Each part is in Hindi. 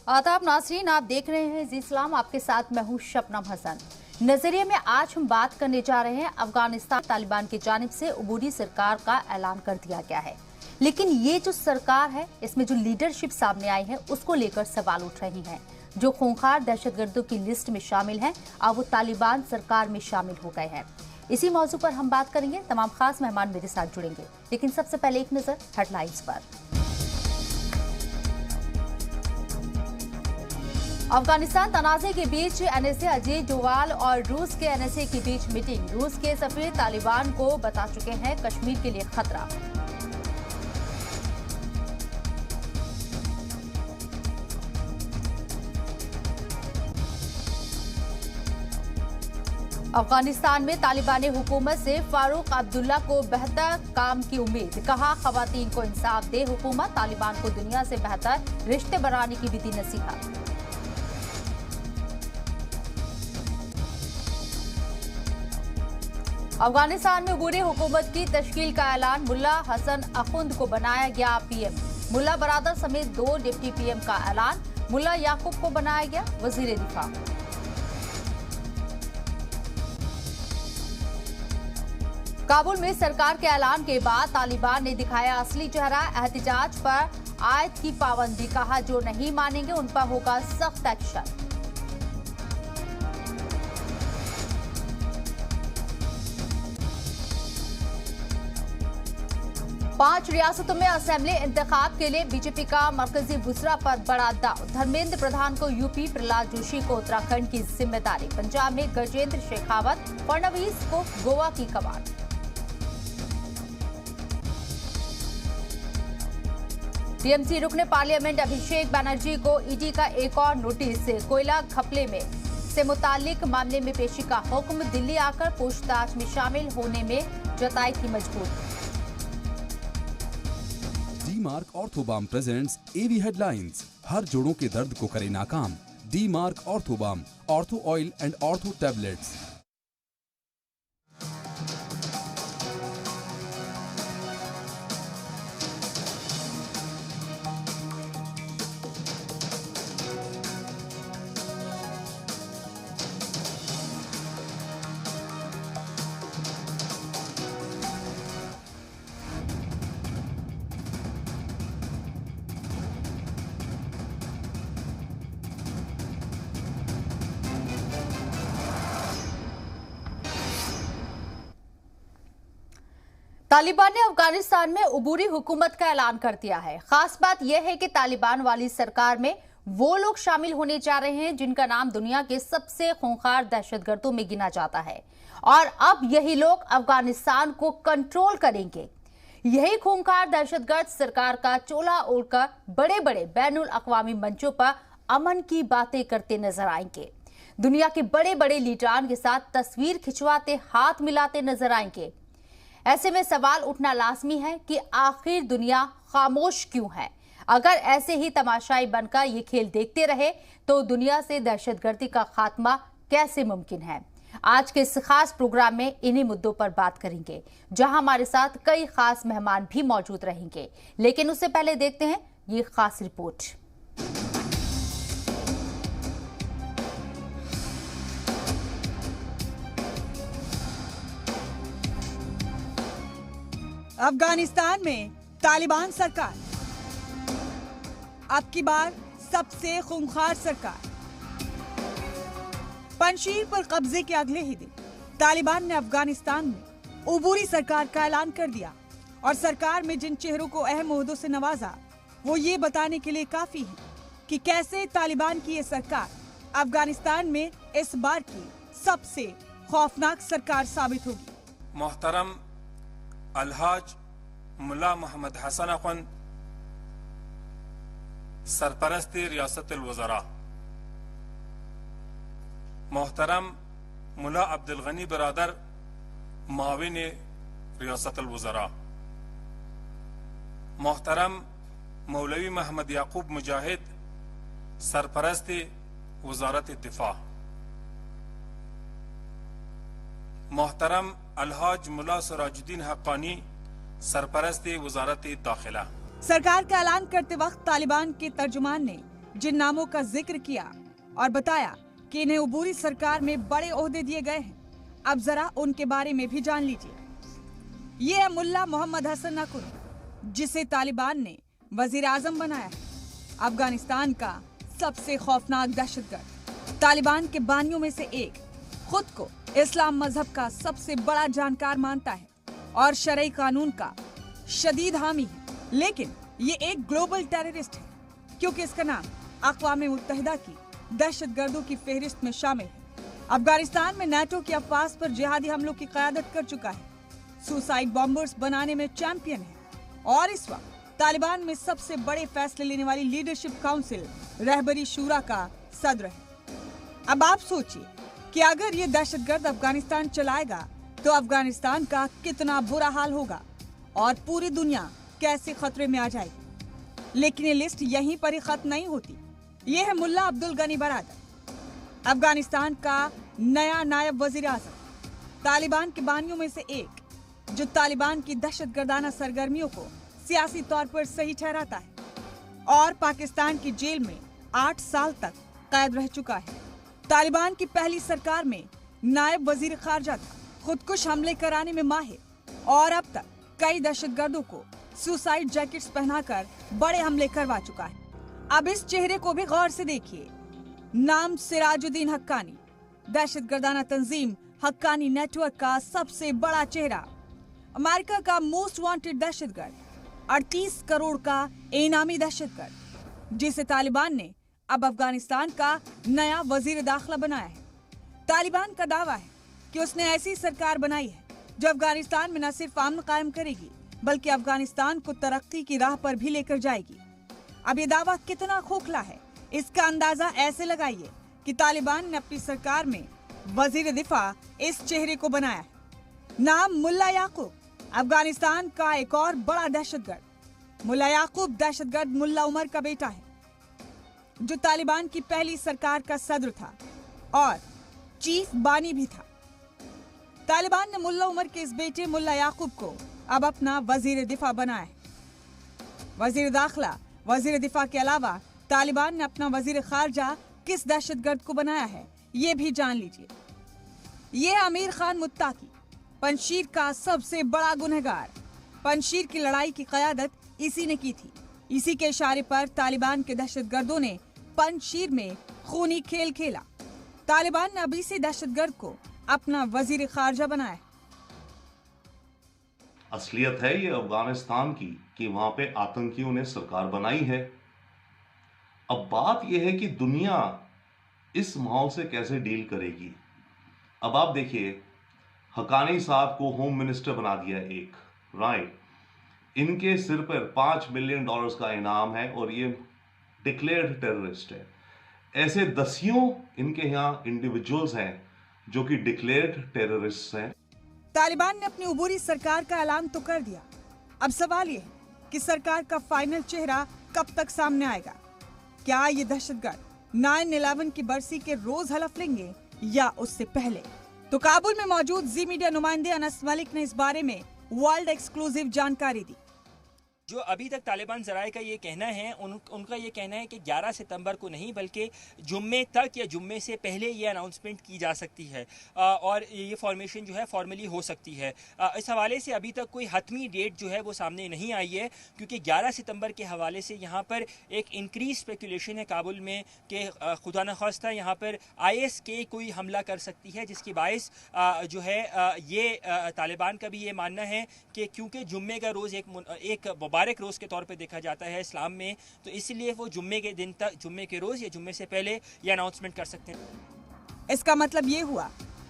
आदाब नाज़रीन, आप देख रहे हैं जी इस्लाम। आपके साथ मैं हूं शबनम हसन। नजरिए में आज हम बात करने जा रहे हैं अफगानिस्तान तालिबान की जानिब से अबूरी सरकार का ऐलान कर दिया गया है, लेकिन ये जो सरकार है इसमें जो लीडरशिप सामने आई है उसको लेकर सवाल उठ रही हैं। जो खूंखार दहशतगर्दों की लिस्ट में शामिल हैं अब वो तालिबान सरकार में शामिल हो गए हैं। इसी मौजू पर हम बात करेंगे। तमाम खास मेहमान मेरे साथ जुड़ेंगे, लेकिन सबसे पहले एक नजर हेडलाइंस पर। अफगानिस्तान तनाज़े के बीच एनएसए अजीत डोवाल और रूस के एनएसए के बीच मीटिंग। रूस के सफीर तालिबान को बता चुके हैं कश्मीर के लिए खतरा। अफगानिस्तान में तालिबानी हुकूमत से फारूक अब्दुल्ला को बेहतर काम की उम्मीद। कहा, खवातीन को इंसाफ दे हुकूमत, तालिबान को दुनिया से बेहतर रिश्ते बनाने की भी दी नसीहत। अफगानिस्तान में अबूरी हुकूमत की तश्कील का ऐलान। मुल्ला हसन अखुंद को बनाया गया पीएम। मुल्ला बरादर समेत 2 डिप्टी पीएम का ऐलान। मुल्ला याकूब को बनाया गया वजीर दिफा। काबुल में सरकार के ऐलान के बाद तालिबान ने दिखाया असली चेहरा। एहतजाज पर आयत की पाबंदी। कहा, जो नहीं मानेंगे उन पर होगा सख्त एक्शन। पांच रियासतों में असेंबली इंतखाब के लिए बीजेपी का मरकजी बुसरा पर बड़ा दाव। धर्मेंद्र प्रधान को यूपी, प्रहलाद जोशी को उत्तराखंड की जिम्मेदारी। पंजाब में गजेंद्र शेखावत, फडणवीस को गोवा की कमान। टीएमसी रुकने पार्लियामेंट अभिषेक बनर्जी को ईडी का एक और नोटिस। कोयला घपले में से मुतालिक मामले में पेशी का हुक्म। दिल्ली आकर पूछताछ में शामिल होने में जताई थी मजबूरी। D Mark Orthobam presents AV headlines. हर जोड़ों के दर्द को करे नाकाम। D Mark Orthobam, ortho oil and ortho tablets. Taliban ने अफगानिस्तान में अबूरी हुकूमत का ऐलान कर दिया है। खास बात यह है कि तालिबान वाली सरकार में वो लोग शामिल होने जा रहे हैं जिनका नाम दुनिया के सबसे खूंखार दहशतगर्दों में गिना जाता है, और अब यही लोग अफगानिस्तान को कंट्रोल करेंगे। यही खूंखार दहशतगर्द सरकार का चोला ओढ़कर बड़े बड़े बैनुल अक़वामी मंचों पर अमन की बातें करते नजर आएंगे। दुनिया के बड़े बड़े लीडरान के साथ तस्वीर खिंचवाते, हाथ मिलाते नजर आएंगे। ऐसे में सवाल उठना लाजमी है कि आखिर दुनिया खामोश क्यों है। अगर ऐसे ही तमाशाई बनकर ये खेल देखते रहे तो दुनिया से दहशतगर्दी का खात्मा कैसे मुमकिन है। आज के इस खास प्रोग्राम में इन्हीं मुद्दों पर बात करेंगे, जहां हमारे साथ कई खास मेहमान भी मौजूद रहेंगे। लेकिन उससे पहले देखते हैं ये खास रिपोर्ट। अफगानिस्तान में तालिबान सरकार, अब की बार सबसे खूंखार सरकार। पंजशीर पर कब्जे के अगले ही दिन तालिबान ने अफगानिस्तान में अबूरी सरकार का ऐलान कर दिया, और सरकार में जिन चेहरों को अहम ओहदों से नवाजा वो ये बताने के लिए काफी है कि कैसे तालिबान की ये सरकार अफगानिस्तान में इस बार की सबसे खौफनाक सरकार साबित होगी। मोहतरम अलहाज मुल्ला मोहम्मद हसन अखुंद, सरपरस्ती रियासत वज़रा। मोहतरम मुल्ला अब्दुल गनी बरादर, माविन रियासत वज़रा। मोहतरम मौलवी मोहम्मद याकूब मुजाहिद, सरपरस्ती वज़ारत दिफा। मोहतरम अलहाज मुल्ला सिराजुद्दीन हक्कानी, सरपरस्ती वज़ारत दाखिला। सरकार का ऐलान करते वक्त तालिबान के तर्जुमान ने जिन नामों का जिक्र किया और बताया कि इन्हें उबूरी सरकार में बड़े ओहदे दिए गए हैं, अब जरा उनके बारे में भी जान लीजिए। ये है मुल्ला मोहम्मद हसन नकुल, जिसे तालिबान ने वजीर आजम बनाया है। अफगानिस्तान का सबसे खौफनाक दहशतगर्द, तालिबान के बानियों में से एक, खुद को इस्लाम मजहब का सबसे बड़ा जानकार मानता है और शरई कानून का शदीद हामी है। लेकिन ये एक ग्लोबल टेररिस्ट है क्योंकि इसका नाम अक़वाम मुत्तहिदा की दहशतगर्दों की फेहरिस्त में शामिल है। अफगानिस्तान में नाटो की अफवाज पर जिहादी हमलों की क़यादत कर चुका है, सुसाइड बॉम्बर्स बनाने में चैंपियन है और इस वक्त तालिबान में सबसे बड़े फैसले लेने वाली लीडरशिप काउंसिल रहबरी शूरा का सदर है। अब आप सोचिए कि अगर ये दहशतगर्द अफगानिस्तान चलाएगा तो अफगानिस्तान का कितना बुरा हाल होगा और पूरी दुनिया कैसे खतरे में आ जाएगी। लेकिन ये लिस्ट यहीं पर ही खत्म नहीं होती। ये है मुल्ला अब्दुल गनी बरादर, अफगानिस्तान का नया नायब वजीर आजम, तालिबान के बानियों में से एक, जो तालिबान की दहशतगर्दाना सरगर्मियों को सियासी तौर पर सही ठहराता है और पाकिस्तान की जेल में 8 साल तक कैद रह चुका है। तालिबान की पहली सरकार में नायब वजीर खारजा था, खुदकुश हमले कराने में माहिर और अब तक कई दहशतगर्दों को सुसाइड जैकेट्स पहनाकर बड़े हमले करवा चुका है। अब इस चेहरे को भी गौर से देखिए। नाम सिराजुद्दीन हक्कानी, दहशतगर्दाना तंजीम हक्कानी नेटवर्क का सबसे बड़ा चेहरा, अमेरिका का मोस्ट वांटेड दहशतगर्द, 38 करोड़ का इनामी दहशतगर्द, जिसे तालिबान ने अब अफगानिस्तान का नया वजीर दाखिला बनाया है। तालिबान का दावा है कि उसने ऐसी सरकार बनाई है जो अफगानिस्तान में न सिर्फ अमन कायम करेगी बल्कि अफगानिस्तान को तरक्की की राह पर भी लेकर जाएगी। अब ये दावा कितना खोखला है, इसका अंदाजा ऐसे लगाइए कि तालिबान ने अपनी सरकार में वजीर दिफा इस चेहरे को बनाया है। नाम मुल्ला याकूब, अफगानिस्तान का एक और बड़ा दहशतगर्द। मुल्ला याकूब दहशतगर्द मुल्ला उमर का बेटा है, जो तालिबान की पहली सरकार का सदर था और चीफ बानी भी था। तालिबान ने मुल्ला उमर के इस बेटे मुल्ला याकूब को अब अपना वजीर दिफा बनाया है। वजीर दाखिला, वजीर दिफा के अलावा तालिबान ने अपना वजीर खारजा किस दहशतगर्द को बनाया है, ये भी जान लीजिए। ये अमीर खान मुत्ताकी, पंजशीर का सबसे बड़ा गुनहगार। पंजशीर की लड़ाई की क़यादत इसी ने की थी। इसी के इशारे पर तालिबान के दहशतगर्दों ने पंजशीर में खूनी खेल खेला। तालिबान ने अब इसी दहशतगर्द को अपना वजीर खारजा बनाया है। असलियत है ये अफगानिस्तान की कि वहां पे आतंकियों ने सरकार बनाई है। अब बात यह है कि दुनिया इस माहौल से कैसे डील करेगी। अब आप देखिए, हक्कानी साहब को होम मिनिस्टर बना दिया एक, राइट। इनके सिर पर $5 मिलियन का इनाम है और ये डिक्लेयर्ड टेररिस्ट है। ऐसे दसियों इनके यहाँ इंडिविजुअल्स हैं जो कि डिक्लेयर्ड टेररिस्ट हैं। तालिबान ने अपनी उबूरी सरकार का ऐलान तो कर दिया। अब सवाल ये है कि सरकार का फाइनल चेहरा कब तक सामने आएगा। क्या ये दहशतगर्द 9/11 की बरसी के रोज हलफ लेंगे या उससे पहले? तो काबुल में मौजूद जी मीडिया नुमाइंदे अनस मलिक ने इस बारे में वर्ल्ड एक्सक्लूसिव जानकारी दी। जो अभी तक तालिबान ज़राए का ये कहना है, उनका ये कहना है कि 11 सितंबर को नहीं बल्कि जुम्मे तक या जुम्मे से पहले ये अनाउंसमेंट की जा सकती है और ये फॉर्मेशन जो है फॉर्मली हो सकती है। इस हवाले से अभी तक कोई हतमी डेट जो है वो सामने नहीं आई है, क्योंकि 11 सितंबर के हवाले से यहाँ पर एक इंक्रीज स्पेकुलेशन है काबुल में कि खुदा न खास्ता यहाँ पर IS के कोई हमला कर सकती है, जिसकी बाइस जो है ये तालिबान का भी ये मानना है कि क्योंकि जुम्मे का रोज़ एक मुबारक रोज़ के तौर पे देखा जाता है इस्लाम में, तो इसलिए वो जुम्मे के दिन तक, जुम्मे के रोज़ या जुम्मे से पहले ये अनाउंसमेंट कर सकते हैं। इसका मतलब ये हुआ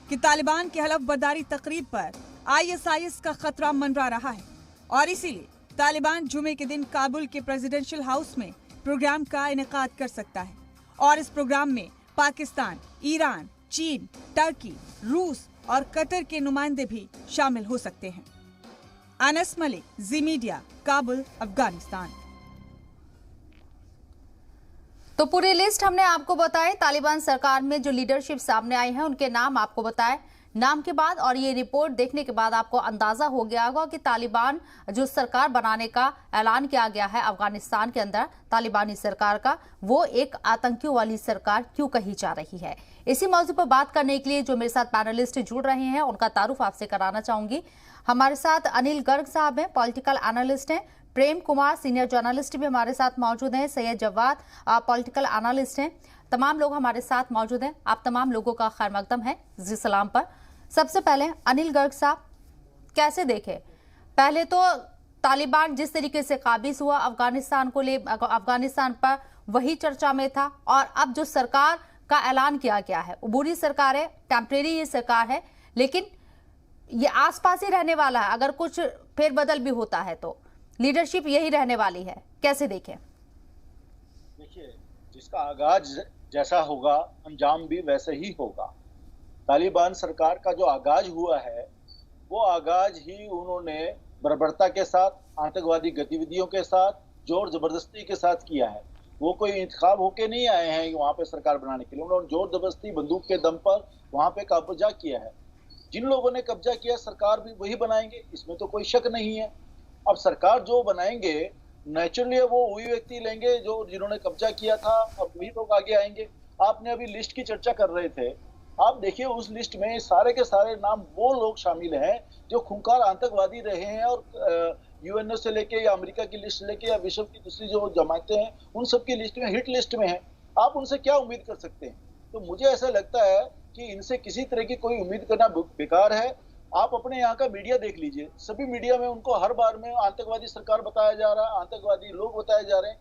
कि तालिबान की हलफ बर्दारी तकरीब पर ISIS का खतरा मंडरा रहा है और इसीलिए तालिबान जुम्मे के दिन काबुल के प्रेसिडेंशियल हाउस में प्रोग्राम का इनेकाद कर सकता है और इस प्रोग्राम में पाकिस्तान, ईरान, चीन, टर्की, रूस और कतर के नुमाइंदे भी शामिल हो सकते हैं। अनस मलिक, जी मीडिया, काबुल, अफगानिस्तान। तो पूरी लिस्ट हमने आपको बताई। तालिबान सरकार में जो लीडरशिप सामने आई है उनके नाम आपको बताए। नाम के बाद और ये रिपोर्ट देखने के बाद आपको अंदाजा हो गया होगा कि तालिबान जो सरकार बनाने का ऐलान किया गया है अफगानिस्तान के अंदर, तालिबानी सरकार का, वो एक आतंकियों वाली सरकार क्यों कही जा रही है। इसी मौजू पर बात करने के लिए जो मेरे साथ पैनलिस्ट जुड़ रहे हैं उनका तारुफ आपसे कराना चाहूंगी। हमारे साथ अनिल गर्ग साहब हैं, पॉलिटिकल एनालिस्ट हैं। प्रेम कुमार सीनियर जर्नलिस्ट भी हमारे साथ मौजूद हैं। सैयद जवाद पॉलिटिकल एनालिस्ट हैं। तमाम लोग हमारे साथ मौजूद हैं। आप तमाम लोगों का खैर मकदम है जी सलाम पर। सबसे पहले अनिल गर्ग साहब, कैसे देखे, पहले तो तालिबान जिस तरीके से काबिज हुआ अफगानिस्तान पर वही चर्चा में था, और अब जो सरकार का ऐलान किया गया है, अबूरी सरकार है, टेम्परेरी ये सरकार है, लेकिन ये आसपास ही रहने वाला है। अगर कुछ फेरबदल भी होता है तो लीडरशिप यही रहने वाली है, कैसे देखें? देखिए, जिसका आगाज जैसा होगा अंजाम भी वैसे ही होगा। तालिबान सरकार का जो आगाज हुआ है वो आगाज ही उन्होंने बर्बरता के साथ, आतंकवादी गतिविधियों के साथ, जोर जबरदस्ती के साथ किया है। वो कोई इंतखाब होके नहीं आए हैं वहां पे सरकार बनाने के लिए। उन्होंने जोर जबरदस्ती बंदूक के दम पर वहां पे कब्जा किया है। जिन लोगों ने कब्जा किया सरकार भी वही बनाएंगे, इसमें तो कोई शक नहीं है। अब सरकार जो बनाएंगे नेचुरली वो वही व्यक्ति लेंगे जो जिन्होंने कब्जा किया था, अब वही लोग आगे आएंगे। आपने अभी लिस्ट की चर्चा कर रहे थे, आप देखिए उस लिस्ट में सारे के सारे नाम वो लोग शामिल हैं जो खूंखार आतंकवादी रहे हैं, और यूएनओ से लेके या अमेरिका की लिस्ट लेके या विश्व की दूसरी जो जमातें हैं उन सब की लिस्ट में, हिट लिस्ट में है। आप उनसे क्या उम्मीद कर सकते हैं? तो मुझे ऐसा लगता है कि इनसे किसी तरह की कोई उम्मीद करना बेकार है। आप अपने यहाँ का मीडिया देख लीजिए, सभी मीडिया में उनको हर बार में आतंकवादी सरकार बताया जा रहा है, आतंकवादी लोग बताए जा रहे हैं।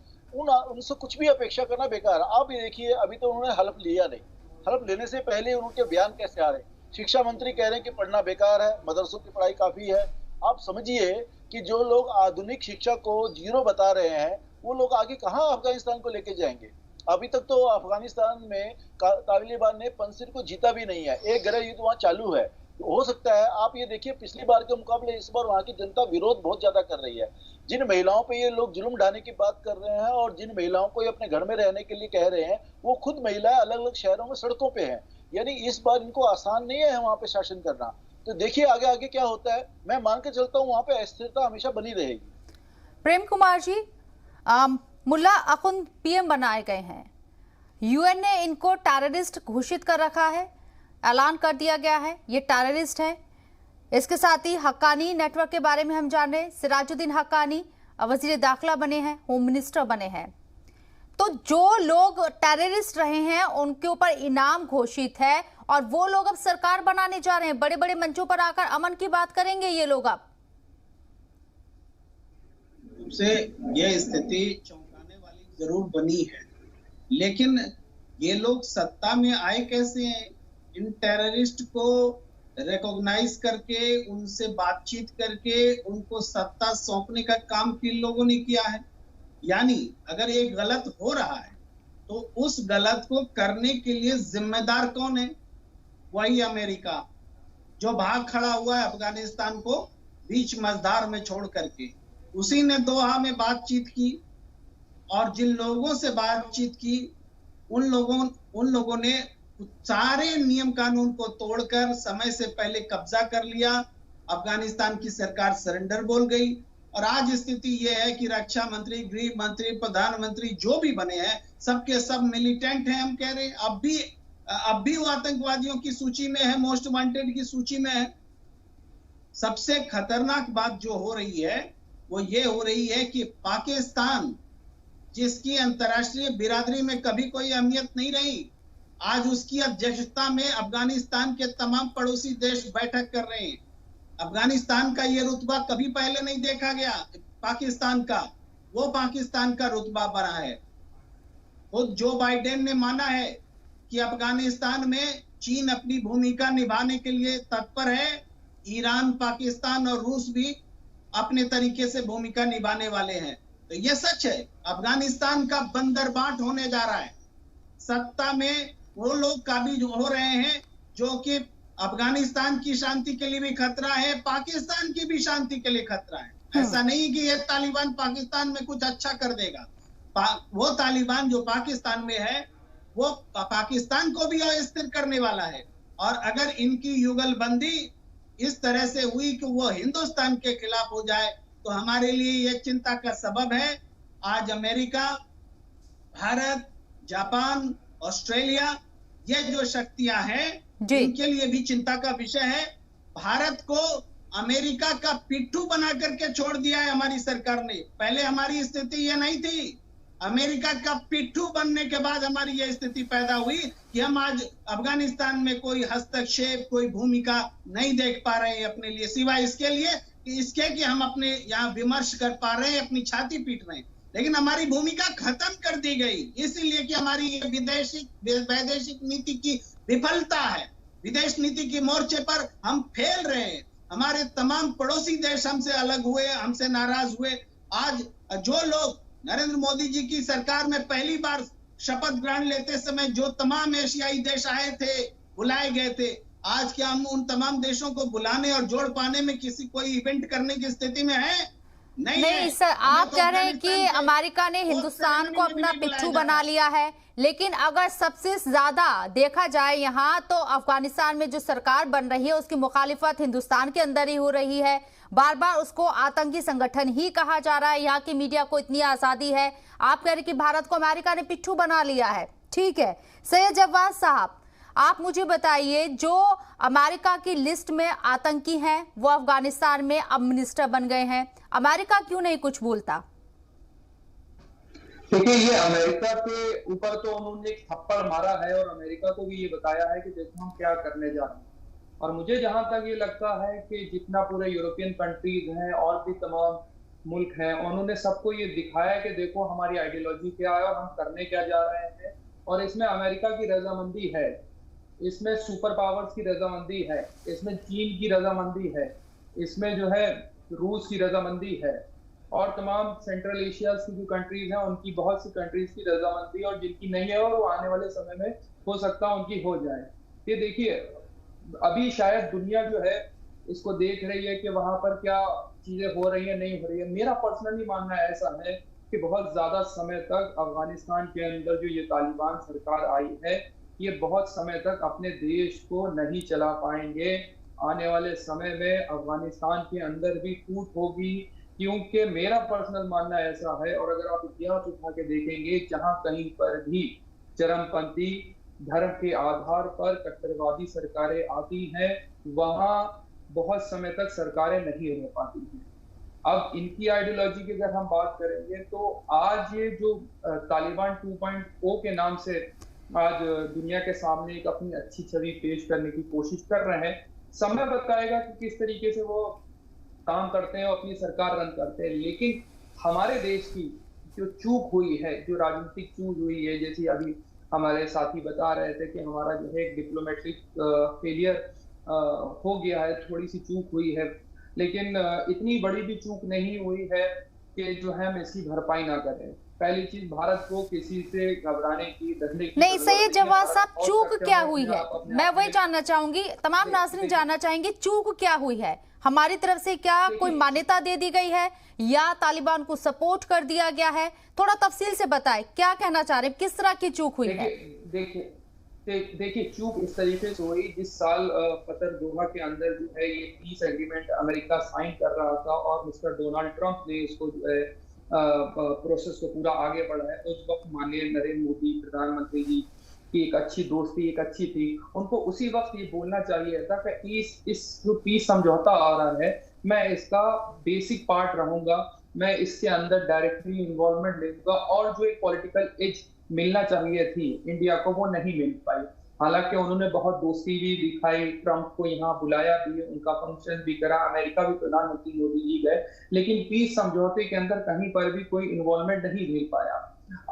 उनसे कुछ भी अपेक्षा करना बेकार है। आप ये देखिए, अभी तो उन्होंने हलफ लिया नहीं, हलफ लेने से पहले उनके बयान कैसे आ रहे हैं। शिक्षा मंत्री कह रहे हैं कि पढ़ना बेकार है, मदरसों की पढ़ाई काफी है। आप समझिए कि जो लोग आधुनिक शिक्षा को जीरो बता रहे हैं वो लोग आगे कहाँ अफगानिस्तान को लेके जाएंगे। अभी तक तो अफगानिस्तान में तालिबान ने पंजशीर को जीता भी नहीं है, एक गृह युद्ध वहाँ चालू है। हो सकता है आप ये देखिए, पिछली बार के मुकाबले इस बार वहाँ की जनता विरोध बहुत ज्यादा कर रही है। जिन महिलाओं पे ये लोग जुल्म ढाने की बात कर रहे हैं और जिन महिलाओं को ये अपने घर में रहने के लिए कह रहे हैं, वो खुद महिलाएं अलग अलग शहरों में सड़कों पे हैं। यानी इस बार इनको आसान नहीं है वहाँ पे शासन करना। तो देखिए आगे आगे क्या होता है। मैं मान के चलता हूँ वहाँ पे अस्थिरता हमेशा बनी रहेगी। प्रेम कुमार जी, मुल्ला अखुंद पीएम बनाए गए हैं, यूएन ने इनको टेररिस्ट घोषित कर रखा है, ऐलान कर दिया गया है ये टेररिस्ट है। इसके साथ ही हक्कानी नेटवर्क के बारे में हम जान रहे हैं, सिराजुद्दीन हक्कानी वजीर दाखिला बने हैं, होम मिनिस्टर बने हैं। तो जो लोग टेररिस्ट रहे हैं उनके ऊपर इनाम घोषित है और वो लोग अब सरकार बनाने जा रहे हैं, बड़े बड़े मंचों पर आकर अमन की बात करेंगे ये लोग। अब से यह स्थिति चौंकाने वाली जरूर बनी है, लेकिन ये लोग सत्ता में आए कैसे हैं? इन टेररिस्ट को रिकॉग्नाइज करके, उनसे बातचीत करके उनको सत्ता सौंपने का काम किन लोगों ने किया है। यानी अगर ये गलत हो रहा है तो उस गलत को करने के लिए जिम्मेदार कौन है? वही अमेरिका, जो भाग खड़ा हुआ है अफगानिस्तान को बीच मझधार में छोड़ करके। उसी ने दोहा में बातचीत की और जिन लोगों से बातचीत की उन लोगों ने सारे नियम कानून को तोड़कर समय से पहले कब्जा कर लिया। अफगानिस्तान की सरकार सरेंडर बोल गई और आज स्थिति यह है कि रक्षा मंत्री, गृह मंत्री, प्रधानमंत्री जो भी बने हैं सबके सब मिलिटेंट हैं। हम कह रहे हैं अब भी वो आतंकवादियों की सूची में है, मोस्ट वांटेड की सूची में है। सबसे खतरनाक बात जो हो रही है वो ये हो रही है कि पाकिस्तान, जिसकी अंतर्राष्ट्रीय बिरादरी में कभी कोई अहमियत नहीं रही, आज उसकी अध्यक्षता में अफगानिस्तान के तमाम पड़ोसी देश बैठक कर रहे हैं। अफगानिस्तान का ये रुतबा कभी पहले नहीं देखा गया पाकिस्तान का, वो पाकिस्तान का रुतबा बना है। खुद जो बाइडेन ने माना है कि अफगानिस्तान में चीन अपनी भूमिका निभाने के लिए तत्पर है, ईरान, पाकिस्तान और रूस भी अपने तरीके से भूमिका निभाने वाले हैं। तो ये सच है, अफगानिस्तान का बंदरबाट होने जा रहा है। सत्ता में वो लोग काबिज हो रहे हैं जो कि अफगानिस्तान की शांति के लिए भी खतरा है, पाकिस्तान की भी शांति के लिए खतरा है। ऐसा नहीं कि ये तालिबान पाकिस्तान में कुछ अच्छा कर देगा। वो तालिबान जो पाकिस्तान में है वो पाकिस्तान को भी अस्थिर करने वाला है। और अगर इनकी युगलबंदी इस तरह से हुई कि वो हिंदुस्तान के खिलाफ हो जाए तो हमारे लिए ये चिंता का सबब है। आज अमेरिका, भारत, जापान, ऑस्ट्रेलिया, ये जो शक्तियां हैं इनके लिए भी चिंता का विषय है। भारत को अमेरिका का पिट्ठू बना करके छोड़ दिया है हमारी सरकार ने। पहले हमारी स्थिति ये नहीं थी। अमेरिका का पिट्ठू बनने के बाद हमारी यह स्थिति पैदा हुई कि हम आज अफगानिस्तान में कोई हस्तक्षेप, कोई भूमिका नहीं देख पा रहे हैं अपने लिए, सिवाय इसके लिए कि हम अपने यहाँ विमर्श कर पा रहे हैं, अपनी छाती पीट रहे हैं। लेकिन हमारी भूमिका खत्म कर दी गई, इसलिए कि हमारी ये वैदेशिक नीति की विफलता है। विदेश नीति की मोर्चे पर हम फेल रहे हैं। हमारे तमाम पड़ोसी देश हमसे अलग हुए, हमसे नाराज हुए। आज जो लोग नरेंद्र मोदी जी की सरकार में पहली बार शपथ ग्रहण लेते समय जो तमाम एशियाई देश आए थे, बुलाए गए थे, आज क्या हम उन तमाम देशों को बुलाने और जोड़ पाने में कोई इवेंट करने की स्थिति में है? नहीं सर, आप कह रहे हैं कि अमेरिका ने हिंदुस्तान को अपना पिट्ठू बना लिया है, लेकिन अगर सबसे ज्यादा देखा जाए यहाँ तो अफगानिस्तान में जो सरकार बन रही है उसकी मुखालिफत हिंदुस्तान के अंदर ही हो रही है। बार बार उसको आतंकी संगठन ही कहा जा रहा है। यहाँ की मीडिया को इतनी आजादी है। आप कह रहे कि भारत को अमेरिका ने पिट्ठू बना लिया है। ठीक है सैयद जवाद साहब, आप मुझे बताइए, जो अमेरिका की लिस्ट में आतंकी हैं वो अफगानिस्तान में अब मिनिस्टर बन गए हैं, अमेरिका क्यों नहीं कुछ बोलता? देखिए, ये अमेरिका के ऊपर तो उन्होंने एक थप्पड़ मारा है और अमेरिका को भी ये बताया है कि देखो हम क्या करने जा रहे हैं। और मुझे जहां तक ये लगता है कि जितना पूरे यूरोपियन कंट्रीज हैं और भी तमाम मुल्क हैं, उन्होंने सबको ये दिखाया कि देखो हमारी आइडियोलॉजी क्या है और हम करने क्या जा रहे हैं। और इसमें अमेरिका की रजामंदी है, इसमें सुपर पावर्स की रजामंदी है, इसमें चीन की रजामंदी है, इसमें जो है रूस की रजामंदी है और तमाम सेंट्रल एशिया की जो कंट्रीज हैं उनकी बहुत सी कंट्रीज की रजामंदी, और जिनकी नहीं है और वो आने वाले समय में हो सकता है उनकी हो जाए। ये देखिए, अभी शायद दुनिया जो है इसको देख रही है कि वहां पर क्या चीजें हो रही है, नहीं हो रही है। मेरा पर्सनली मानना ऐसा है कि बहुत ज्यादा समय तक अफगानिस्तान के अंदर जो ये तालिबान सरकार आई है, ये बहुत समय तक अपने देश को नहीं चला पाएंगे। आने वाले समय में अफगानिस्तान के अंदर भी फूट होगी, क्योंकि मेरा पर्सनल मानना ऐसा है। और अगर आप इतिहास उठा के देखेंगे, जहां कहीं पर भी चरमपंथी धर्म के आधार पर कट्टरवादी सरकारें आती हैं, वहां बहुत समय तक सरकारें नहीं रह पाती हैं। अब इनकी आइडियोलॉजी की अगर हम बात करेंगे तो आज ये जो तालिबान 2.0 के नाम से आज दुनिया के सामने एक अपनी अच्छी छवि पेश करने की कोशिश कर रहे हैं। समय बताएगा कि किस तरीके से वो काम करते हैं और अपनी सरकार रन करते हैं। लेकिन हमारे देश की जो चूक हुई है, जो राजनीतिक चूक हुई है, जैसे अभी हमारे साथी बता रहे थे कि हमारा जो है डिप्लोमेटिक फेलियर हो गया है, थोड़ी सी चूक हुई है, लेकिन इतनी बड़ी भी चूक नहीं हुई है कि जो है हम इसकी भरपाई ना करें। पहली चीज, भारत को किसी से घबराने की, डरने की नहीं। सैयद जवाद साहब, चूक क्या हुई है, मैं वही जानना चाहूंगी, तमाम नाज़रीन जानना चाहेंगे चूक क्या हुई है। हमारी तरफ से क्या कोई मान्यता दे दी गई है या तालिबान को सपोर्ट कर दिया गया है? थोड़ा तफसील से बताएं, क्या कहना चाह रहे हैं, किस तरह की चूक हुई है? देखिए, चूक इस तरीके से हुई, जिस साल कतर दोहा के अंदर जो है ये पीस एग्रीमेंट अमेरिका साइन कर रहा था और मिस्टर डोनाल्ड ट्रंप ने इसको जो है प्रोसेस को पूरा आगे बढ़ाया। उस वक्त माननीय नरेंद्र मोदी प्रधानमंत्री जी की एक अच्छी दोस्ती, एक अच्छी थी, उनको उसी वक्त ये बोलना चाहिए था कि इस जो पीस समझौता आ रहा है, मैं इसका बेसिक पार्ट रहूंगा, मैं इसके अंदर डायरेक्टली इन्वॉल्वमेंट लेगा, और जो एक पॉलिटिकल एज मिलना चाहिए थी इंडिया को, वो नहीं मिल पाई। हालांकि उन्होंने बहुत दोस्ती भी दिखाई, ट्रंप को यहाँ बुलाया भी, उनका फंक्शन भी करा, अमेरिका भी प्रधानमंत्री मोदी जी गए, लेकिन पीस समझौते के अंदर कहीं पर भी कोई इन्वॉल्वमेंट नहीं मिल पाया।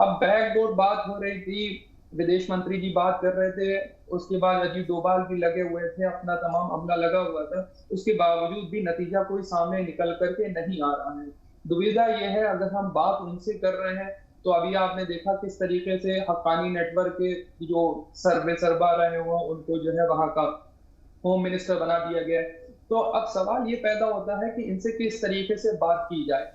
अब बैकडोर बात हो रही थी, विदेश मंत्री जी बात कर रहे थे, उसके बाद अजीत डोभाल भी लगे हुए थे, अपना तमाम अमला लगा हुआ था, उसके बावजूद भी नतीजा कोई सामने निकल करके नहीं आ रहा है। दुविधा यह है, अगर हम बात उनसे कर रहे हैं तो अभी आपने देखा किस तरीके से हक्कानी नेटवर्क के जो सरबराह रहे हो उनको जो है वहां का होम मिनिस्टर बना दिया गया। तो अब सवाल ये पैदा होता है कि इनसे किस तरीके से बात की जाए।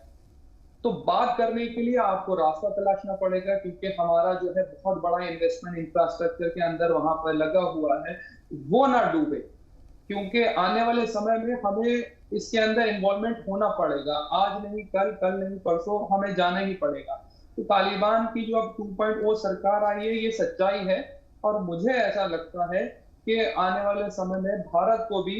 तो बात करने के लिए आपको रास्ता तलाशना पड़ेगा, क्योंकि हमारा जो है बहुत बड़ा इन्वेस्टमेंट इंफ्रास्ट्रक्चर के अंदर वहां पर लगा हुआ है, वो ना डूबे, क्योंकि आने वाले समय में हमें इसके अंदर इन्वॉल्वमेंट होना पड़ेगा। आज नहीं कल, कल नहीं परसों हमें जाना ही पड़ेगा। तो तालिबान की जो अब 2.0 सरकार आई है, ये सच्चाई है, और मुझे ऐसा लगता है कि आने वाले समय में भारत को भी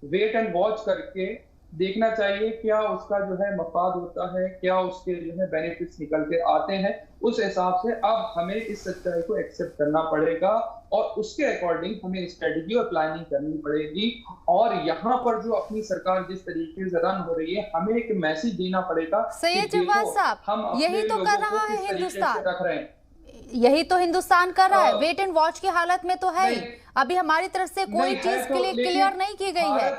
वेट एंड वॉच करके देखना चाहिए क्या उसका जो है मफाद होता है, क्या उसके जो है बेनिफिट्स निकल के आते हैं। उस हिसाब से अब हमें इस सच्चाई को एक्सेप्ट करना पड़ेगा और उसके अकॉर्डिंग हमें स्ट्रेटजी और प्लानिंग करनी पड़ेगी। और यहाँ पर जो अपनी सरकार जिस तरीके से रन हो रही है, हमें एक मैसेज देना पड़ेगा। सैयद जवाद साहब, यही तो कर रहा है हिंदुस्तान, रख रहे हैं, यही तो हिंदुस्तान कर रहा है। वेट एंड वॉच की हालत में तो है ही। अभी हमारी तरफ से कोई चीज क्लियर नहीं की गई है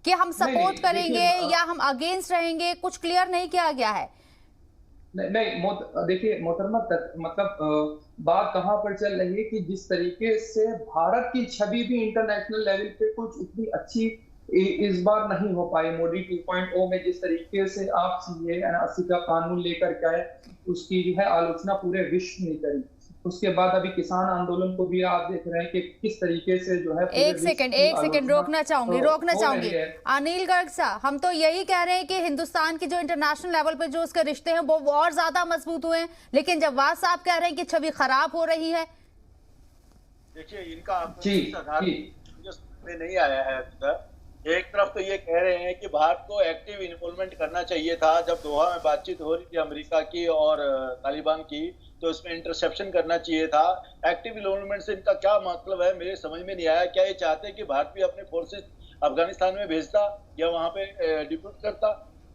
कि हम सपोर्ट करेंगे या हम अगेंस्ट रहेंगे, कुछ क्लियर नहीं किया गया है। नहीं देखिए मोहतरमा, मतलब बात कहां पर चल रही है कि जिस तरीके से भारत की छवि भी इंटरनेशनल लेवल पे कुछ उतनी अच्छी इस बार नहीं हो पाई। मोदी 2.0 में जिस तरीके से आप CAA का कानून लेकर के आए, उसकी जो है आलोचना पूरे विश्व ने करी। उसके बाद अभी किसान आंदोलन को भी आप देख रहे हैं कि किस तरीके से जो है। एक सेकंड रोकना चाहूंगी अनिल गर्ग साहब, हम तो यही कह रहे हैं कि हिंदुस्तान की जो इंटरनेशनल लेवल पे जो उसके रिश्ते हैं वो और ज्यादा मजबूत हुए हैं, लेकिन जवाद साहब कह रहे हैं कि छवि खराब हो रही है। देखिए, इनका में नहीं आया है अभी तक। एक तरफ तो ये कह रहे हैं कि भारत को एक्टिव इन्वॉल्वमेंट करना चाहिए था। जब दोहा में बातचीत हो रही थी अमेरिका की और तालिबान की, तो इसमें इंटरसेप्शन करना चाहिए था। एक्टिव इन्वॉल्वमेंट से इनका क्या मतलब है, मेरे समझ में नहीं आया। क्या ये चाहते हैं कि भारत भी अपने फोर्सेस अफगानिस्तान में भेजता या वहां पे डिप्यूट करता?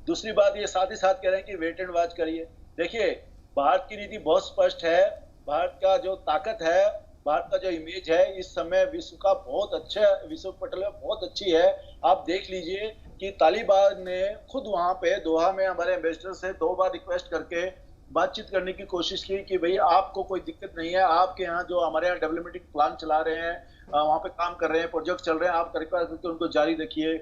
दूसरी बात, ये साथ ही साथ कह रहे हैं कि वेट एंड वॉच करिए। देखिए, भारत की नीति बहुत स्पष्ट है। भारत का जो ताकत है, भारत का जो इमेज है, इस समय विश्व का बहुत अच्छा, विश्व पटल में बहुत अच्छी है। आप देख लीजिए कि तालिबान ने खुद वहां पे दोहा में हमारे एम्बेसडर से 2 बार रिक्वेस्ट करके बातचीत करने की कोशिश की कि भाई आपको कोई दिक्कत नहीं है, आपके यहाँ जो हमारे यहाँ डेवलपमेंट प्लान चला रहे हैं, वहाँ पे काम कर रहे हैं, प्रोजेक्ट चल रहे हैं, आप कृपया करके उनको जारी रखिए।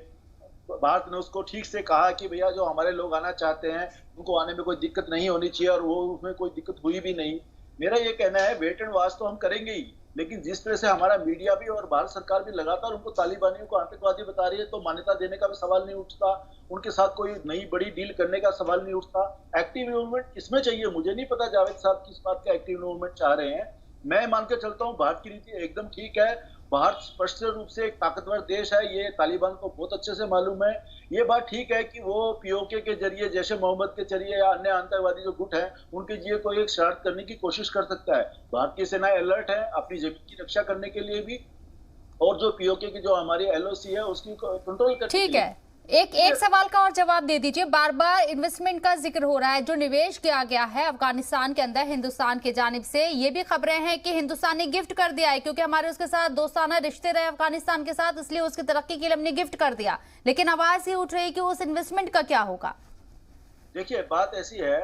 भारत ने उसको ठीक से कहा कि भैया जो हमारे लोग आना चाहते हैं उनको आने में कोई दिक्कत नहीं होनी चाहिए, और वो उसमें कोई दिक्कत हुई भी नहीं। मेरा ये कहना है वेट एंड वॉच तो हम करेंगे ही, लेकिन जिस तरह से हमारा मीडिया भी और भारत सरकार भी लगातार उनको तालिबानियों को आतंकवादी बता रही है, तो मान्यता देने का भी सवाल नहीं उठता, उनके साथ कोई नई बड़ी डील करने का सवाल नहीं उठता। एक्टिव इन्वॉल्वमेंट किसमें चाहिए, मुझे नहीं पता जावेद साहब किस बात का एक्टिव इन्वॉल्वमेंट चाह रहे हैं। मैं मान के चलता हूँ भारत की नीति एकदम ठीक है। भारत स्पष्ट रूप से एक ताकतवर देश है, ये तालिबान को बहुत अच्छे से मालूम है। ये बात ठीक है कि वो POK के जरिए, जैसे मोहम्मद के जरिए या अन्य आतंकवादी जो गुट हैं, उनके जरिए कोई एक शरारत करने की कोशिश कर सकता है। भारत की सेना अलर्ट है अपनी जमीन की रक्षा करने के लिए भी, और जो POK की जो हमारी LOC है उसकी कंट्रोल करने के लिए। ठीक है, एक सवाल का और जवाब दे दीजिए। बार बार इन्वेस्टमेंट का जिक्र हो रहा है, जो निवेश किया गया है अफगानिस्तान के अंदर हिंदुस्तान की जानिब से, ये भी खबरें हैं कि हिंदुस्तान ने गिफ्ट कर दिया है, क्योंकि हमारे उसके साथ दोस्ताना रिश्ते रहे अफगानिस्तान के साथ, इसलिए उसकी तरक्की के लिए हमने गिफ्ट कर दिया। लेकिन आवाज ही उठ रही है कि उस इन्वेस्टमेंट का क्या होगा। देखिए, बात ऐसी है,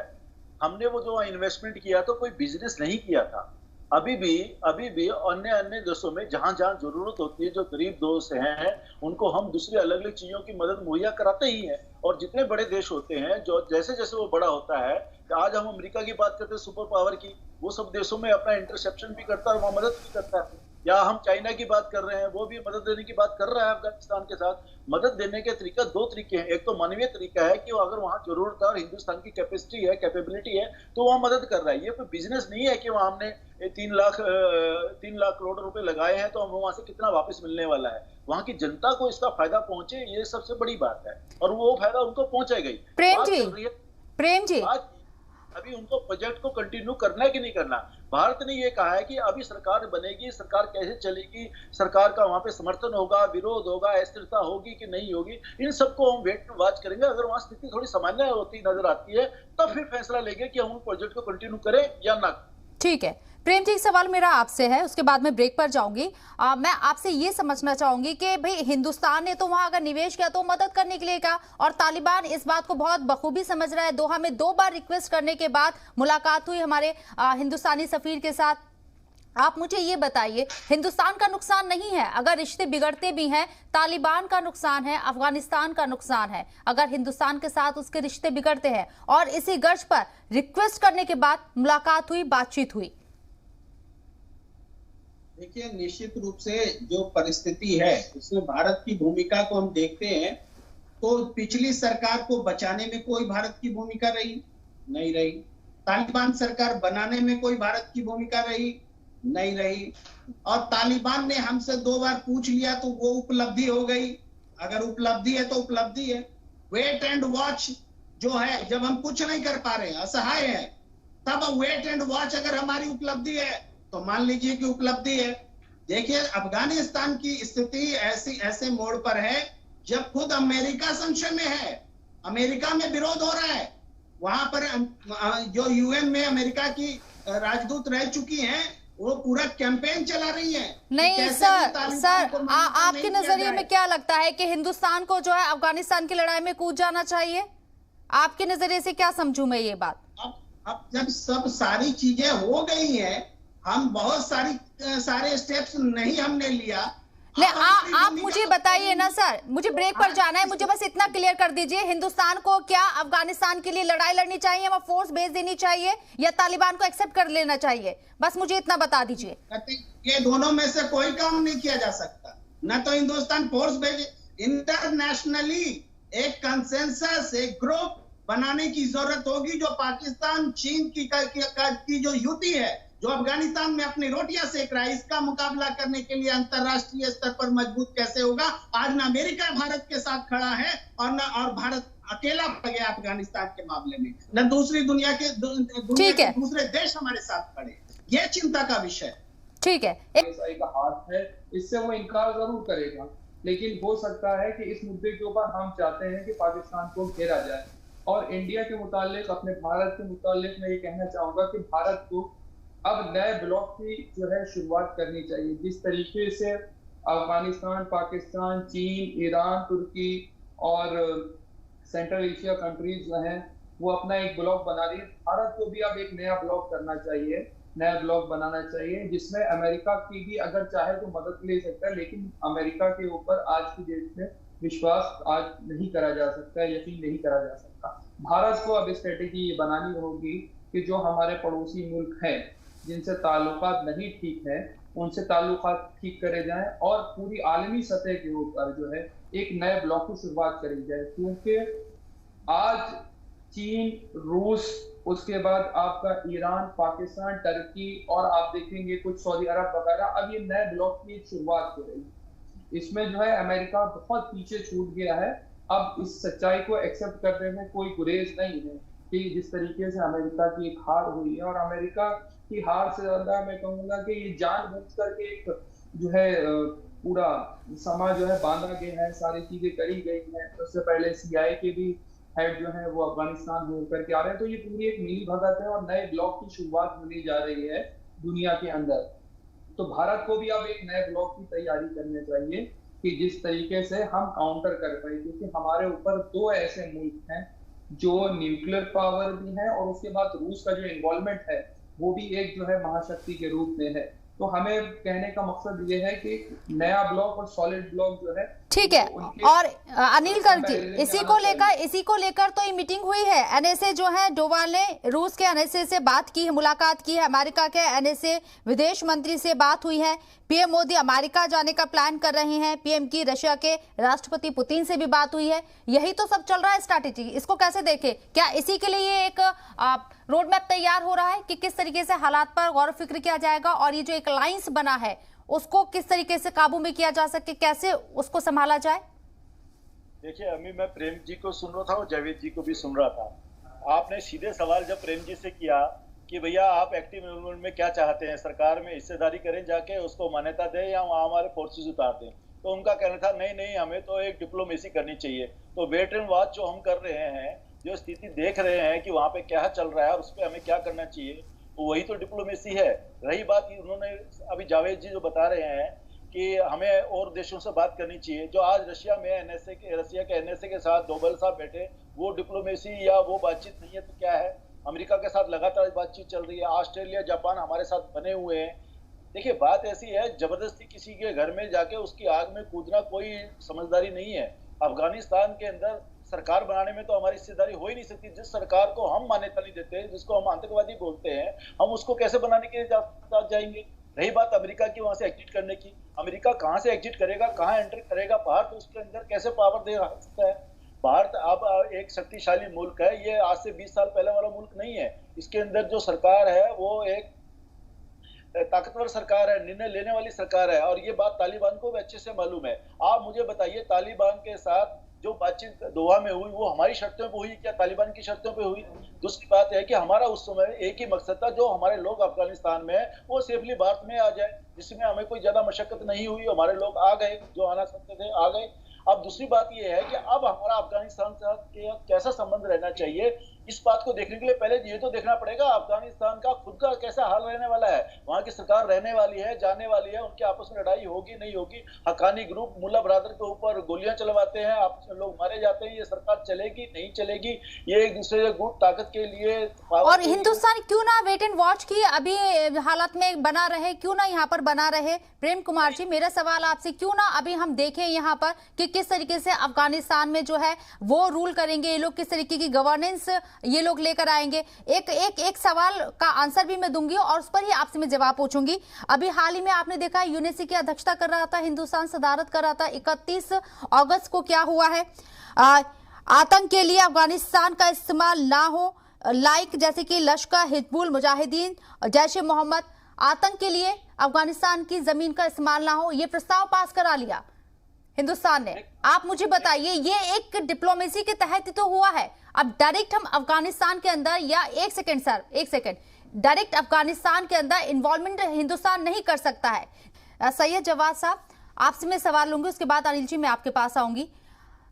हमने वो जो इन्वेस्टमेंट किया तो कोई बिजनेस नहीं किया था। अभी भी अन्य देशों में जहां जरूरत होती है, जो गरीब दोस्त हैं उनको हम दूसरी अलग अलग चीजों की मदद मुहैया कराते ही हैं। और जितने बड़े देश होते हैं, जो जैसे जैसे वो बड़ा होता है, आज हम अमेरिका की बात करते हैं सुपर पावर की, वो सब देशों में अपना इंटरसेप्शन भी करता है और वहाँ मदद भी करता है। या हम चाइना की बात कर रहे हैं, वो भी मदद देने की बात कर रहा है अफगानिस्तान के साथ। मदद देने के तरीका 2 तरीके हैं। एक तो मानवीय तरीका है कि वो अगर वहाँ जरूरत है और हिंदुस्तान की कैपेसिटी है, कैपेबिलिटी है, तो वहाँ मदद कर रहा है। ये कोई बिजनेस नहीं है कि वहाँ हमने 3 लाख करोड़ रुपए लगाए हैं तो हम वहां से कितना वापस मिलने वाला है। वहां की जनता को इसका फायदा पहुंचे, ये सबसे बड़ी बात है, और वो फायदा उनको पहुंचेगा ही। प्रेम जी अभी उनको प्रोजेक्ट को कंटिन्यू करना है कि नहीं करना। भारत ने ये कहा है कि अभी सरकार बनेगी, सरकार कैसे चलेगी, सरकार का वहां पे समर्थन होगा, विरोध होगा, अस्थिरता होगी कि नहीं होगी, इन सबको हम वेट एंड वॉच करेंगे। अगर वहां स्थिति थोड़ी सामान्य होती नजर आती है, तब फिर फैसला लेंगे कि हम प्रोजेक्ट को कंटिन्यू करें या ना। ठीक है प्रेम जी, सवाल मेरा आपसे है, उसके बाद मैं ब्रेक पर जाऊंगी। मैं आपसे ये समझना चाहूंगी कि भाई हिंदुस्तान ने तो वहां अगर निवेश किया तो मदद करने के लिए कहा, और तालिबान इस बात को बहुत बखूबी समझ रहा है। दोहा में 2 बार रिक्वेस्ट करने के बाद मुलाकात हुई हमारे हिंदुस्तानी सफीर के साथ, आप मुझे ये बताइए, हिंदुस्तान का नुकसान नहीं है अगर रिश्ते बिगड़ते भी हैं, तालिबान का नुकसान है, अफगानिस्तान का नुकसान है अगर हिंदुस्तान के साथ उसके रिश्ते बिगड़ते हैं। और इसी गर्ज पर रिक्वेस्ट करने के बाद मुलाकात हुई, बातचीत हुई। देखिए, निश्चित रूप से जो परिस्थिति है उसमें भारत की भूमिका को हम देखते हैं तो पिछली सरकार को बचाने में कोई भारत की भूमिका नहीं रही। तालिबान सरकार बनाने में कोई भारत की भूमिका नहीं रही। और तालिबान ने हमसे 2 बार पूछ लिया तो वो उपलब्धि हो गई। अगर उपलब्धि है तो उपलब्धि है। वेट एंड वॉच जो है, जब हम कुछ नहीं कर पा रहे हैं, असहाय है, तब वेट एंड वॉच अगर हमारी उपलब्धि है तो मान लीजिए कि उपलब्धि है। देखिए, अफगानिस्तान की स्थिति ऐसे मोड़ पर है जब खुद अमेरिका संशय में है, अमेरिका में विरोध हो रहा है। वहां पर जो यूएन में अमेरिका की राजदूत रह चुकी हैं, वो पूरा कैंपेन चला रही है। नहीं सर, आपके नजरिए में क्या लगता है कि हिंदुस्तान को जो है अफगानिस्तान की लड़ाई में कूद जाना चाहिए? आपके नजरिए से क्या समझूं मैं ये बात? अब जब सब सारी चीजें हो गई हैं, हम बहुत सारे स्टेप्स नहीं हमने लिया। आप मुझे बताइए ना सर, मुझे ब्रेक पर जाना है, मुझे बस इतना क्लियर कर दीजिए, हिंदुस्तान को क्या अफगानिस्तान के लिए लड़ाई लड़नी चाहिए, वहां फोर्स भेज देनी चाहिए या तालिबान को एक्सेप्ट कर लेना चाहिए? बस मुझे इतना बता दीजिए। ये दोनों में से कोई काम नहीं किया जा सकता। न तो हिंदुस्तान फोर्स भेजे, इंटरनेशनली एक कंसेंसस, एक ग्रुप बनाने की जरूरत होगी जो पाकिस्तान चीन की जो युति है, जो अफगानिस्तान में अपनी रोटियां सेक रहा है, इसका मुकाबला करने के लिए अंतरराष्ट्रीय स्तर पर मजबूत कैसे होगा? आज न अमेरिका भारत के साथ खड़ा है और भारत अकेला पड़ गया अफगानिस्तान के मामले में, न दूसरी दुनिया के दूसरे देश हमारे साथ खड़े। ये चिंता का विषय। ठीक है, का हाथ है, इससे वो इनकार जरूर करेगा, लेकिन हो सकता है कि इस मुद्दे के ऊपर हम चाहते हैं कि पाकिस्तान को घेरा जाए। और इंडिया के मुतालिक, अपने भारत के मुतालिक मैं ये कहना चाहूंगा कि भारत को अब नए ब्लॉक की जो है शुरुआत करनी चाहिए। जिस तरीके से अफगानिस्तान, पाकिस्तान, चीन, ईरान, तुर्की और सेंट्रल एशिया कंट्रीज जो हैं वो अपना एक ब्लॉक बना रही है, भारत को भी अब एक नया ब्लॉक करना चाहिए, नया ब्लॉक बनाना चाहिए जिसमें अमेरिका की भी अगर चाहे तो मदद ले सकता है, लेकिन अमेरिका के ऊपर आज की डेट में विश्वास आज नहीं करा जा सकता, यकीन नहीं करा जा सकता। भारत को अब स्ट्रेटेजी ये बनानी होगी कि जो हमारे पड़ोसी मुल्क हैं जिनसे ताल्लुकात नहीं ठीक है, उनसे ताल्लुकात ठीक करे जाएं और पूरी आलमी सतह के ऊपर जो है एक नए ब्लॉक की शुरुआत करी जाए। क्योंकि आज चीन, रूस, उसके बाद आपका ईरान, पाकिस्तान, टर्की और आप देखेंगे कुछ सऊदी अरब वगैरह, अब ये नए ब्लॉक की शुरुआत हो रही है। इसमें जो है अमेरिका बहुत पीछे छूट गया है। अब इस सच्चाई को एक्सेप्ट करने में कोई गुरेज नहीं है कि जिस तरीके से अमेरिका की एक हार हुई है, और अमेरिका की हार से ज्यादा मैं कहूंगा कि ये जानबूझ करके एक जो है पूरा समाज जो है बांधा गया है, सारी चीजें करी गई हैं। उससे पहले CIA के भी हेड जो है वो अफगानिस्तान में होकर के आ रहे हैं, तो ये पूरी एक मिली भगत है और नए ब्लॉक की शुरुआत होने जा रही है दुनिया के अंदर। तो भारत को भी अब एक नए ब्लॉक की तैयारी करनी चाहिए कि जिस तरीके से हम काउंटर कर पाए, क्योंकि हमारे ऊपर 2 ऐसे मुल्क हैं जो न्यूक्लियर पावर भी है और उसके बाद रूस का जो इन्वॉल्वमेंट है वो भी एक जो है महाशक्ति के रूप में है। तो हमें कहने का मकसद ये है कि नया ब्लॉक और सॉलिड ब्लॉक जो है, ठीक है। और अनिल गर्ग जी, इसी को लेकर तो ये मीटिंग हुई है। NSA जो है डोवाल ने रूस के NSA से बात की है, मुलाकात की है, अमेरिका के NSA विदेश मंत्री से बात हुई है, PM मोदी अमेरिका जाने का प्लान कर रहे हैं, PM की रशिया के राष्ट्रपति पुतिन से भी बात हुई है। यही तो सब चल रहा है स्ट्रैटेजी। इसको कैसे देखें? क्या इसी के लिए एक रोड मैप तैयार हो रहा है कि किस तरीके से हालात पर गौर फिक्र किया जाएगा और ये जो एक अलायंस बना है उसको किस तरीके से काबू में किया जा सके, कैसे उसको संभाला जाए? देखिए, अभी मैं प्रेम जी को सुन रहा था और जावेद जी को भी सुन रहा था। आपने सीधे सवाल जब प्रेम जी से किया कि भैया आप एक्टिव इन्वॉल्वमेंट में क्या चाहते हैं, सरकार में हिस्सेदारी करें जाके, उसको मान्यता दें या वहाँ हमारे फोर्सेज उतार दें, तो उनका कहना था नहीं हमें तो एक डिप्लोमेसी करनी चाहिए। तो वेट एंड वॉच जो हम कर रहे हैं, जो स्थिति देख रहे हैं कि वहाँ पे क्या चल रहा है और उस पर हमें क्या करना चाहिए, वही तो डिप्लोमेसी है। रही बात, उन्होंने अभी जावेद जी जो बता रहे हैं कि हमें और देशों से बात करनी चाहिए, जो आज रशिया के NSA के साथ डोभाल साहब बैठे, वो डिप्लोमेसी या वो बातचीत नहीं है तो क्या है? अमेरिका के साथ लगातार बातचीत चल रही है, ऑस्ट्रेलिया, जापान हमारे साथ बने हुए हैं, देखिए बात ऐसी है, जबरदस्ती किसी के घर में जाके उसकी आग में कूदना कोई समझदारी नहीं है। अफगानिस्तान के अंदर सरकार बनाने में तो हमारी हिस्सेदारी हो ही नहीं सकती। जिस सरकार को हम मान्यता नहीं देते, जिसको हम आतंकवादी बोलते हैं, हम उसको कैसे बनाने के लिए जाएंगे। रही बात अमेरिका की वहां से एग्जिट करने की, अमेरिका कहां से एग्जिट करेगा, कहां एंटर करेगा, भारत उसके अंदर कैसे पावर दे सकता है। भारत अब एक शक्तिशाली मुल्क है, ये आज से 20 साल पहले वाला मुल्क नहीं है। इसके अंदर जो सरकार है वो एक ताकतवर सरकार है, निर्णय लेने वाली सरकार है, और ये बात तालिबान को भी अच्छे से मालूम है। आप मुझे बताइए, तालिबान के साथ जो बातचीत दोहा में हुई वो हमारी शर्तों पे हुई क्या तालिबान की शर्तों पे हुई? दूसरी बात है कि हमारा उस समय एक ही मकसद था, जो हमारे लोग अफगानिस्तान में वो सेफली भारत में आ जाए, जिसमें हमें कोई ज्यादा मशक्कत नहीं हुई। हमारे लोग आ गए, जो आना चाहते थे आ गए। अब दूसरी बात ये है कि अब हमारा अफगानिस्तान से कैसा संबंध रहना चाहिए, इस बात को देखने के लिए पहले ये तो देखना पड़ेगा अफगानिस्तान का खुद का कैसा हाल रहने वाला है। वहां की सरकार रहने वाली है, जाने वाली है, उनके आपस में लड़ाई होगी नहीं होगी। हक्कानी ग्रुप मुल्ला ब्रादर के ऊपर गोलियां चलवाते हैं, आपस में लोग मारे जाते हैं। ये सरकार चलेगी नहीं चलेगी, ये एक दूसरे के गुट ताकत के लिए। और हिंदुस्तान क्यों ना वेट एंड वॉच की अभी हालत में बना रहे, क्यों ना यहाँ पर बना रहे? प्रेम कुमार जी, मेरा सवाल आपसे, क्यों ना अभी हम देखें यहाँ पर कि किस तरीके से अफगानिस्तान में जो है वो रूल करेंगे, ये लोग किस तरीके की गवर्नेंस ये लोग लेकर आएंगे। एक सवाल का आंसर भी मैं दूंगी और उस पर ही आपसे मैं जवाब पूछूंगी। अभी हाल ही में आपने देखा यूएनएससी की अध्यक्षता कर रहा था हिंदुस्तान, सदारत कर रहा था। 31 अगस्त को क्या हुआ है? आतंक के लिए अफगानिस्तान का इस्तेमाल ना हो, लाइक जैसे कि लश्कर, हिजबुल मुजाहिदीन, जैश ए मोहम्मद, आतंक के लिए अफगानिस्तान की जमीन का इस्तेमाल ना हो, ये प्रस्ताव पास करा लिया हिंदुस्तान ने। आप मुझे बताइए, ये एक डिप्लोमेसी के तहत तो हुआ है। अब डायरेक्ट हम अफगानिस्तान के अंदर, या एक सेकंड, डायरेक्ट अफगानिस्तान के अंदर इन्वॉल्वमेंट हिंदुस्तान नहीं कर सकता है। सैयद जवाद साहब, आपसे मैं सवाल लूंगी, उसके बाद अनिल जी मैं आपके पास आऊंगी।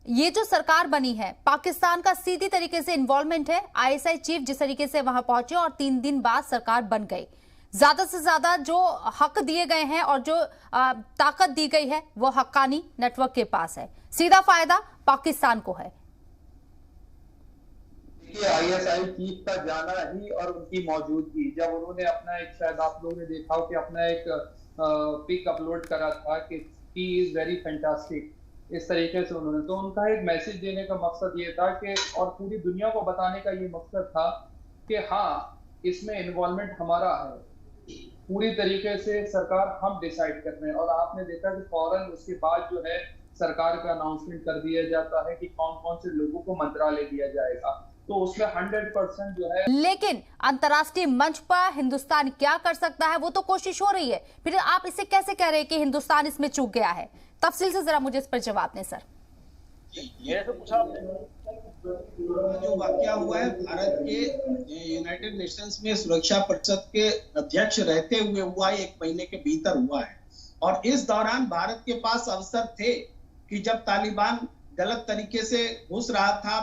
ये जो सरकार बनी है, पाकिस्तान का सीधी तरीके से इन्वॉल्वमेंट है। आईएसआई चीफ जिस तरीके से वहां पहुंचे और 3 दिन बाद सरकार बन गई। ज्यादा से ज्यादा जो हक दिए गए हैं और जो ताकत दी गई है वो हक्कानी नेटवर्क के पास है। सीधा फायदा पाकिस्तान को है। आईएसआई चीफ का जाना ही और उनकी मौजूदगी, जब उन्होंने अपना एक, शायद आप लोगों ने देखा हो कि अपना एक पिक अपलोड करा था कि ही इज वेरी फैंटास्टिक, इस तरीके से उन्होंने, तो उनका एक मैसेज देने का मकसद ये था कि, और पूरी दुनिया को बताने का ये मकसद था कि हाँ, इसमें इन्वॉल्वमेंट हमारा है, पूरी तरीके से सरकार हम डिसाइड कर रहे हैं। और आपने देखा कि फौरन उसके बाद जो है सरकार का अनाउंसमेंट कर दिया जाता है कि कौन कौन से लोगों को मंत्रालय दिया जाएगा, तो उसमें 100% जो है। लेकिन अंतर्राष्ट्रीय मंच पर हिंदुस्तान क्या कर सकता है, वो तो कोशिश हो रही है। फिर आप इसे कैसे कह रहे हैं कि हिंदुस्तान इसमें चूक गया है? तफसील से जरा मुझे इस पर जवाब दें सर। ये तो पूछा आपने, जो वाकया हुआ है, भारत के यूनाइटेड नेशंस में सुरक्षा परिषद के अध्यक्ष रहते हुए हुआ है, 1 महीने के भीतर हुआ है। और इस दौरान भारत के पास अवसर थे कि जब तालिबान गलत तरीके से घुस रहा था,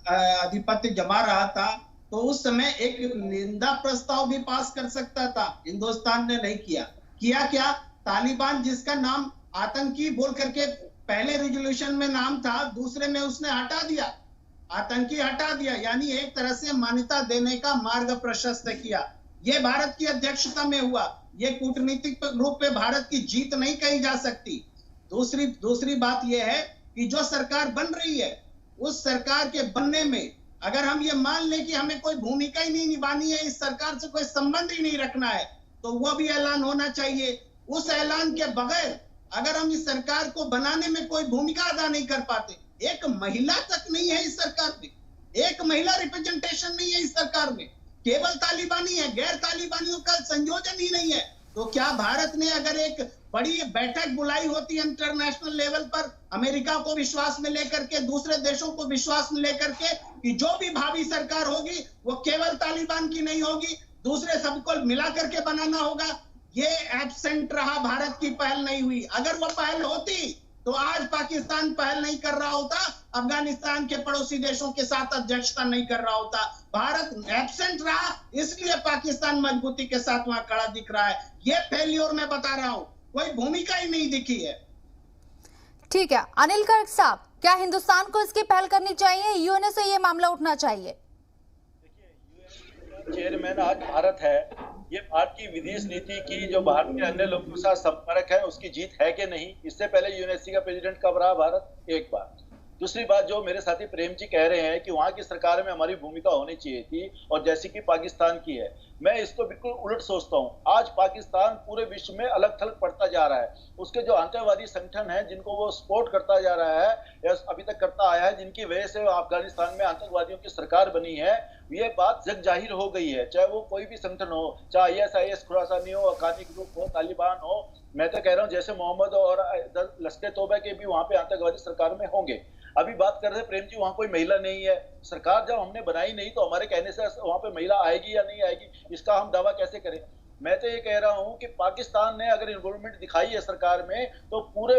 आधिपत्य जमा रहा था, तो उस समय एक निंदा प्रस्ताव भी पास कर सकता था। हिंदुस्तान ने नहीं किया क्या? तालिबान जिसका नाम आतंकी बोल करके पहले रेजोल्यूशन में नाम था, दूसरे में उसने हटा दिया, आतंकी हटा दिया, यानी एक तरह से मान्यता देने का मार्ग प्रशस्त किया। ये भारत की अध्यक्षता में हुआ। ये कूटनीतिक रूप पे भारत की जीत नहीं कही जा सकती। दूसरी बात यह है कि जो सरकार बन रही है, उस सरकार के बनने में अगर हम ये मान लें कि हमें कोई भूमिका ही नहीं निभानी है, इस सरकार से कोई संबंध ही नहीं रखना है, तो वो भी ऐलान होना चाहिए। उस ऐलान के बगैर अगर हम इस सरकार को बनाने में कोई भूमिका अदा नहीं कर पाते, एक महिला तक नहीं है इस सरकार में, एक महिला रिप्रेजेंटेशन नहीं है इस सरकार में, केवल तालिबानी है, गैर तालिबानियों का संयोजन ही नहीं है, तो क्या भारत ने अगर एक बड़ी बैठक बुलाई होती है इंटरनेशनल लेवल पर, अमेरिका को विश्वास में लेकर के, दूसरे देशों को विश्वास में लेकर के, कि जो भी भावी सरकार होगी वो केवल तालिबान की नहीं होगी, दूसरे सबको मिला करके बनाना होगा, ये एब्सेंट रहा, भारत की पहल नहीं हुई। अगर वो पहल होती तो आज पाकिस्तान पहल नहीं कर रहा होता, अफगानिस्तान के पड़ोसी देशों के साथ अध्यक्षता नहीं कर रहा होता। भारत एब्सेंट रहा, इसलिए पाकिस्तान मजबूती के साथ वहां खड़ा दिख रहा है। ये फेल्योर मैं बता रहा हूं, कोई भूमिका ही नहीं दिखी है। ठीक है, अनिल गर्ग साहब, क्या हिंदुस्तान को इसकी पहल करनी चाहिए, यूएनए से ये मामला उठना चाहिए? चेयरमैन आज भारत है, ये भारत की विदेश नीति की जो भारत के अन्य लोगों के साथ संपर्क है उसकी जीत है कि नहीं। इससे पहले यूएनएससी का प्रेसिडेंट कब रहा भारत, एक बार। दूसरी बात, जो मेरे साथी प्रेम जी कह रहे हैं कि वहां की सरकार में हमारी भूमिका होनी चाहिए थी और जैसी कि पाकिस्तान की है, मैं इसको बिल्कुल उलट सोचता हूं। आज पाकिस्तान पूरे विश्व में अलग थलग पड़ता जा रहा है। उसके जो आतंकवादी संगठन हैं जिनको वो सपोर्ट करता जा रहा है या अभी तक करता आया है, जिनकी वजह से अफगानिस्तान में आतंकवादियों की सरकार बनी है, ये बात जग जाहिर हो गई है। चाहे वो कोई भी संगठन हो, चाहे ISIS खुरासानी हो, अकानी ग्रुप हो, तालिबान हो। मैं तो कह रहा हूँ जैसे मोहम्मद और लश्कर तोबा के भी वहां पे आतंकवादी सरकार में होंगे। अभी बात कर रहे हैं प्रेम जी, वहां कोई महिला नहीं है। सरकार जब हमने बनाई नहीं तो हमारे कहने से वहां पे महिला आएगी या नहीं आएगी, इसका हम दावा कैसे करें। मैं तो ये कह रहा हूं कि पाकिस्तान ने अगर इन्वॉल्वमेंट दिखाई है सरकार में, तो पूरे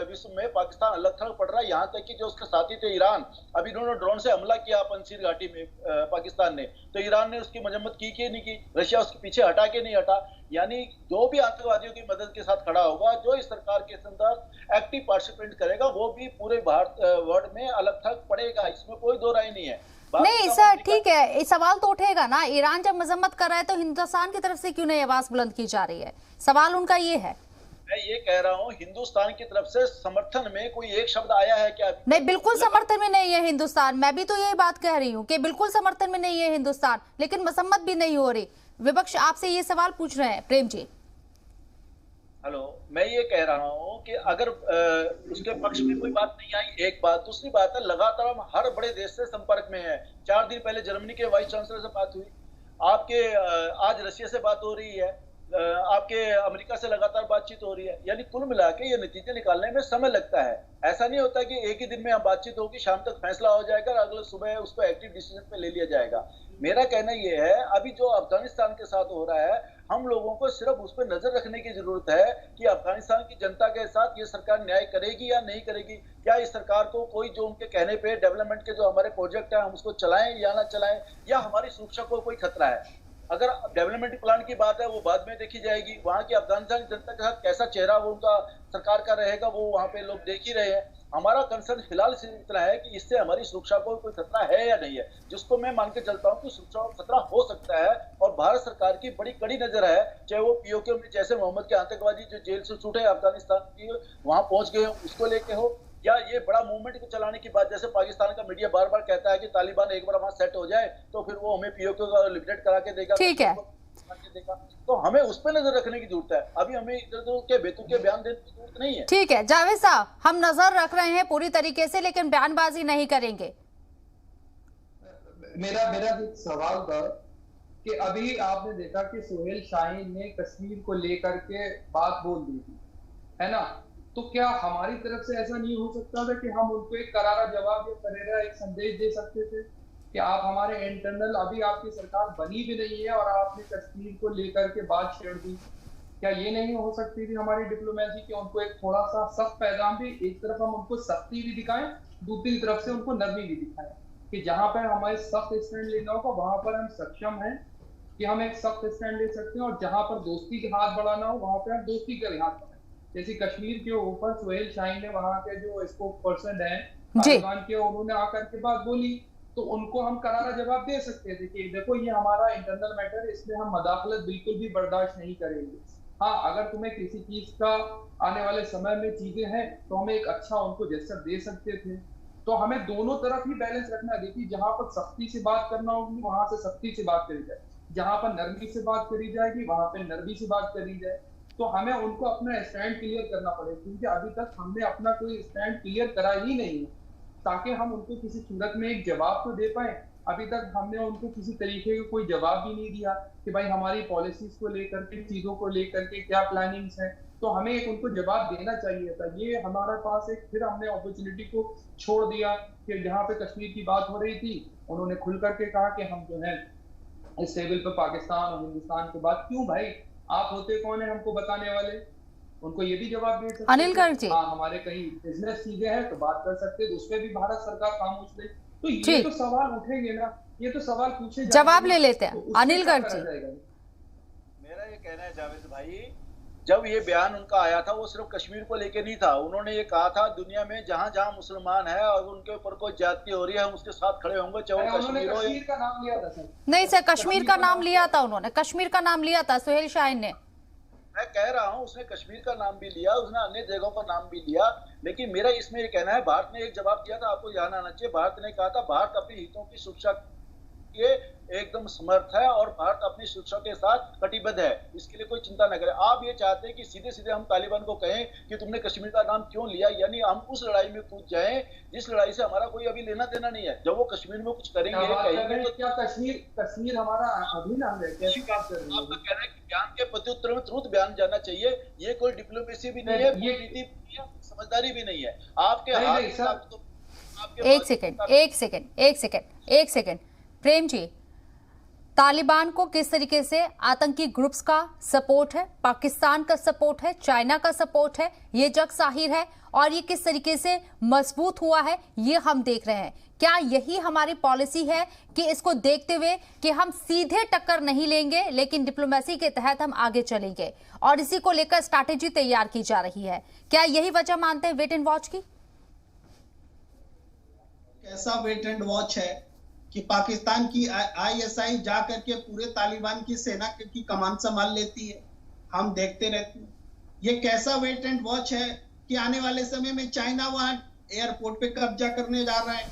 विश्व में पाकिस्तान अलग थलग पड़ रहा है। यहाँ तक कि जो उसके साथी थे ईरान, अभी उन्होंने ड्रोन से हमला किया पंजशीर घाटी में पाकिस्तान ने, तो ईरान ने उसकी मजम्मत की कि नहीं की, रशिया उसके पीछे हटा के नहीं हटा। यानी जो भी आतंकवादियों की मदद के साथ खड़ा होगा, जो इस सरकार के अंदर एक्टिव पार्टिसिपेंट करेगा, वो भी पूरे भारत वर्ल्ड में अलग थलग पड़ेगा, इसमें कोई दो राय नहीं है। नहीं सर, ठीक है, सवाल तो उठेगा ना, ईरान जब मजम्मत कर रहा है तो हिंदुस्तान की तरफ से क्यों नहीं आवाज बुलंद की जा रही है? सवाल उनका ये है। मैं ये कह रहा हूँ हिंदुस्तान की तरफ से समर्थन में कोई एक शब्द आया है क्या? नहीं, बिल्कुल समर्थन में नहीं है हिंदुस्तान। मैं भी तो यही बात कह रही हूँ कि बिल्कुल समर्थन में नहीं है हिंदुस्तान, लेकिन मसम्मत भी नहीं हो रही। विपक्ष आपसे ये सवाल पूछ रहे हैं प्रेम जी। हेलो, मैं ये कह रहा हूँ कि अगर उसके पक्ष में कोई बात नहीं आई, एक बात। दूसरी बात है, लगातार हम हर बड़े देश से संपर्क में है। 4 दिन पहले जर्मनी के वाइस चांसलर से बात हुई, आपके आज रशिया से बात हो रही है, आपके अमेरिका से लगातार बातचीत हो रही है। यानी कुल मिला के ये नतीजे निकालने में समय लगता है। ऐसा नहीं होता कि एक ही दिन में हम बातचीत होगी, शाम तक फैसला हो जाएगा और अगले सुबह उसको एक्टिव डिसीजन पे ले लिया जाएगा। मेरा कहना ये है, अभी जो अफगानिस्तान के साथ हो रहा है, हम लोगों को सिर्फ उस पर नजर रखने की जरूरत है कि अफगानिस्तान की जनता के साथ ये सरकार न्याय करेगी या नहीं करेगी। क्या इस सरकार को कोई जो उनके कहने पे डेवलपमेंट के जो हमारे प्रोजेक्ट है, हम उसको चलाएं या ना चलाएं, या हमारी सुरक्षा को कोई खतरा है। अगर डेवलपमेंट प्लान की बात है वो बाद में देखी जाएगी। वहां की अफगानिस्तान की जनता के साथ कैसा चेहरा वो उनका सरकार का रहेगा, वो वहां पे लोग देख ही रहे हैं। हमारा कंसर्न फिलहाल इतना है कि इससे हमारी सुरक्षा को कोई खतरा है या नहीं है, जिसको मैं मान के चलता हूँ कि सुरक्षा को खतरा हो सकता है। और भारत सरकार की बड़ी कड़ी नजर है, चाहे वो POK में जैसे मोहम्मद के आतंकवादी जो जेल से छूटे अफगानिस्तान की वहां पहुंच गए उसको लेके हो, या ये बड़ा मूवमेंट को चलाने की बात, जैसे पाकिस्तान का मीडिया बार बार कहता है कि तालिबान एक बार वहां सेट हो जाए तो फिर वो हमें POK को लिमिटेड करा के देगा, ठीक है, तो हमें उस पर नजर रखने की जरूरत है। अभी हमें इधर के बेतुके बयान देने की जरूरत नहीं है। ठीक है जावेद साहब, हम नजर रख रहे हैं पूरी तरीके से, लेकिन बयानबाजी नहीं करेंगे। मेरा एक सवाल था कि अभी आपने देखा कि सुहेल शाहीन ने कश्मीर को लेकर के बात बोल दी थी, है ना? तो क्या हमारी तरफ से ऐसा नहीं हो सकता था कि हम उनको एक करारा जवाब या करेरा एक संदेश दे सकते थे कि आप हमारे इंटरनल, अभी आपकी सरकार बनी भी नहीं है और आपने कश्मीर को लेकर के बात छेड़ दी, क्या ये नहीं हो सकती थी हमारी डिप्लोमेसी कि उनको एक थोड़ा सा सख्त पैगाम भी, एक तरफ हम उनको सख्ती भी दिखाएं, दूसरी तरफ से उनको नरमी भी दिखाएं कि जहां पर हमें सख्त स्टैंड लेना होगा वहां पर हम सक्षम हैं कि हम एक सख्त स्टैंड ले सकते हैं, और जहां पर दोस्ती के हाथ बढ़ाना हो वहां पर हम दोस्ती के हाथ बढ़ाएं। जैसे कश्मीर के ऊपर सुहेल शाहीन ने वहां के जो स्पोक पर्सन है तालिबान के, उन्होंने आकर के बात बोली, तो उनको हम करारा जवाब दे सकते थे कि देखो ये हमारा इंटरनल मैटर है, इसमें हम मदाखलत बिल्कुल भी बर्दाश्त नहीं करेंगे। हाँ, अगर तुम्हें किसी चीज का आने वाले समय में चीजें हैं तो हमें एक अच्छा उनको जेस्चर दे सकते थे। तो हमें दोनों तरफ ही बैलेंस रखना। देखिए, जहां पर सख्ती से बात करना होगी वहां से सख्ती से बात करी जाए, जहां पर नरमी से बात करी जाएगी वहां पर नरमी से बात करी जाए। तो हमें उनको अपना स्टैंड क्लियर करना पड़ेगा, क्योंकि अभी तक हमने अपना कोई स्टैंड क्लियर करा ही नहीं है, ताकि हम उनको किसी सूरत में एक जवाब तो दे पाए। अभी तक हमने उनको किसी तरीके का कोई जवाब भी नहीं दिया कि भाई हमारी पॉलिसीज को लेकर के, चीजों को लेकर के क्या प्लानिंग्स हैं, तो हमें एक उनको जवाब देना चाहिए था। ये हमारे पास एक फिर हमने अपॉर्चुनिटी को छोड़ दिया कि जहाँ पे कश्मीर की बात हो रही थी उन्होंने खुल करके कहा कि हम जो है इस टेबल पर पाकिस्तान और हिंदुस्तान की बात, क्यों भाई आप होते कौन है हमको बताने वाले? उनको ये भी जवाब दे सकते अनिल गर्ग जी, हाँ हमारे कहीं बिजनेस चीजें हैं तो बात कर सकते हैं, तो उसमें भी भारत सरकार खामोश रही। तो ये तो सवाल उठेंगे ना, ये तो सवाल पूछे, जवाब ले लेते हैं। तो अनिल गर्ग जी, मेरा ये कहना है जावेद भाई, जब ये बयान उनका आया था वो सिर्फ कश्मीर को लेके नहीं था, उन्होंने ये कहा था दुनिया में जहां जहां मुसलमान है और उनके ऊपर कोई ज्यादती हो रही है हम उसके साथ खड़े होंगे, चाहे वो कश्मीर हो। कश्मीर का नाम लिया था सर। नहीं सर, कश्मीर का नाम लिया था उन्होंने, कश्मीर का नाम लिया था सुहेल शाहीन ने। मैं कह रहा हूं उसने कश्मीर का नाम भी लिया, उसने अन्य जगहों का नाम भी लिया, लेकिन मेरा इसमें ये कहना है भारत ने एक जवाब दिया था, आपको ध्यान आना चाहिए। भारत ने कहा था भारत अपने हितों की सुरक्षा के एकदम समर्थ है और भारत अपनी सुरक्षा के साथ कटिबद्ध है, इसके लिए कोई चिंता न करे। आप ये चाहते हैं कि सीधे सीधे हम तालिबान को कहें कि तुमने कश्मीर का नाम क्यों लिया, यानी हम उस लड़ाई में कूद जाएं जिस लड़ाई से हमारा कोई अभी लेना देना नहीं है। जब वो कश्मीर में कुछ करेंगे कहेंगे तो क्या कश्मीर हमारा अधीन अंग है? कैसी बात कर रहे हैं? आपका कहना है कि बयान के प्रत्युत्तर में तुरंत बयान जाना चाहिए, ये कोई डिप्लोमेसी भी नहीं है, ये नीति समझदारी भी नहीं है। आपके हाथ में एक सेकेंड प्रेम जी, तालिबान को किस तरीके से आतंकी ग्रुप्स का सपोर्ट है, पाकिस्तान का सपोर्ट है, चाइना का सपोर्ट है, ये जग जाहिर है, और ये किस तरीके से मजबूत हुआ है ये हम देख रहे हैं। क्या यही हमारी पॉलिसी है कि इसको देखते हुए कि हम सीधे टक्कर नहीं लेंगे लेकिन डिप्लोमेसी के तहत हम आगे चलेंगे और इसी को लेकर स्ट्रैटेजी तैयार की जा रही है? क्या यही वजह मानते हैं वेट एंड वॉच की? कैसा वेट एंड वॉच है कि पाकिस्तान की आईएसआई जा करके पूरे तालिबान की सेना की कमान संभाल लेती है, हम देखते रहते हैं। ये कैसा वेट एंड वॉच है कि आने वाले समय में चाइना वहां एयरपोर्ट पे कब्जा करने जा रहा है?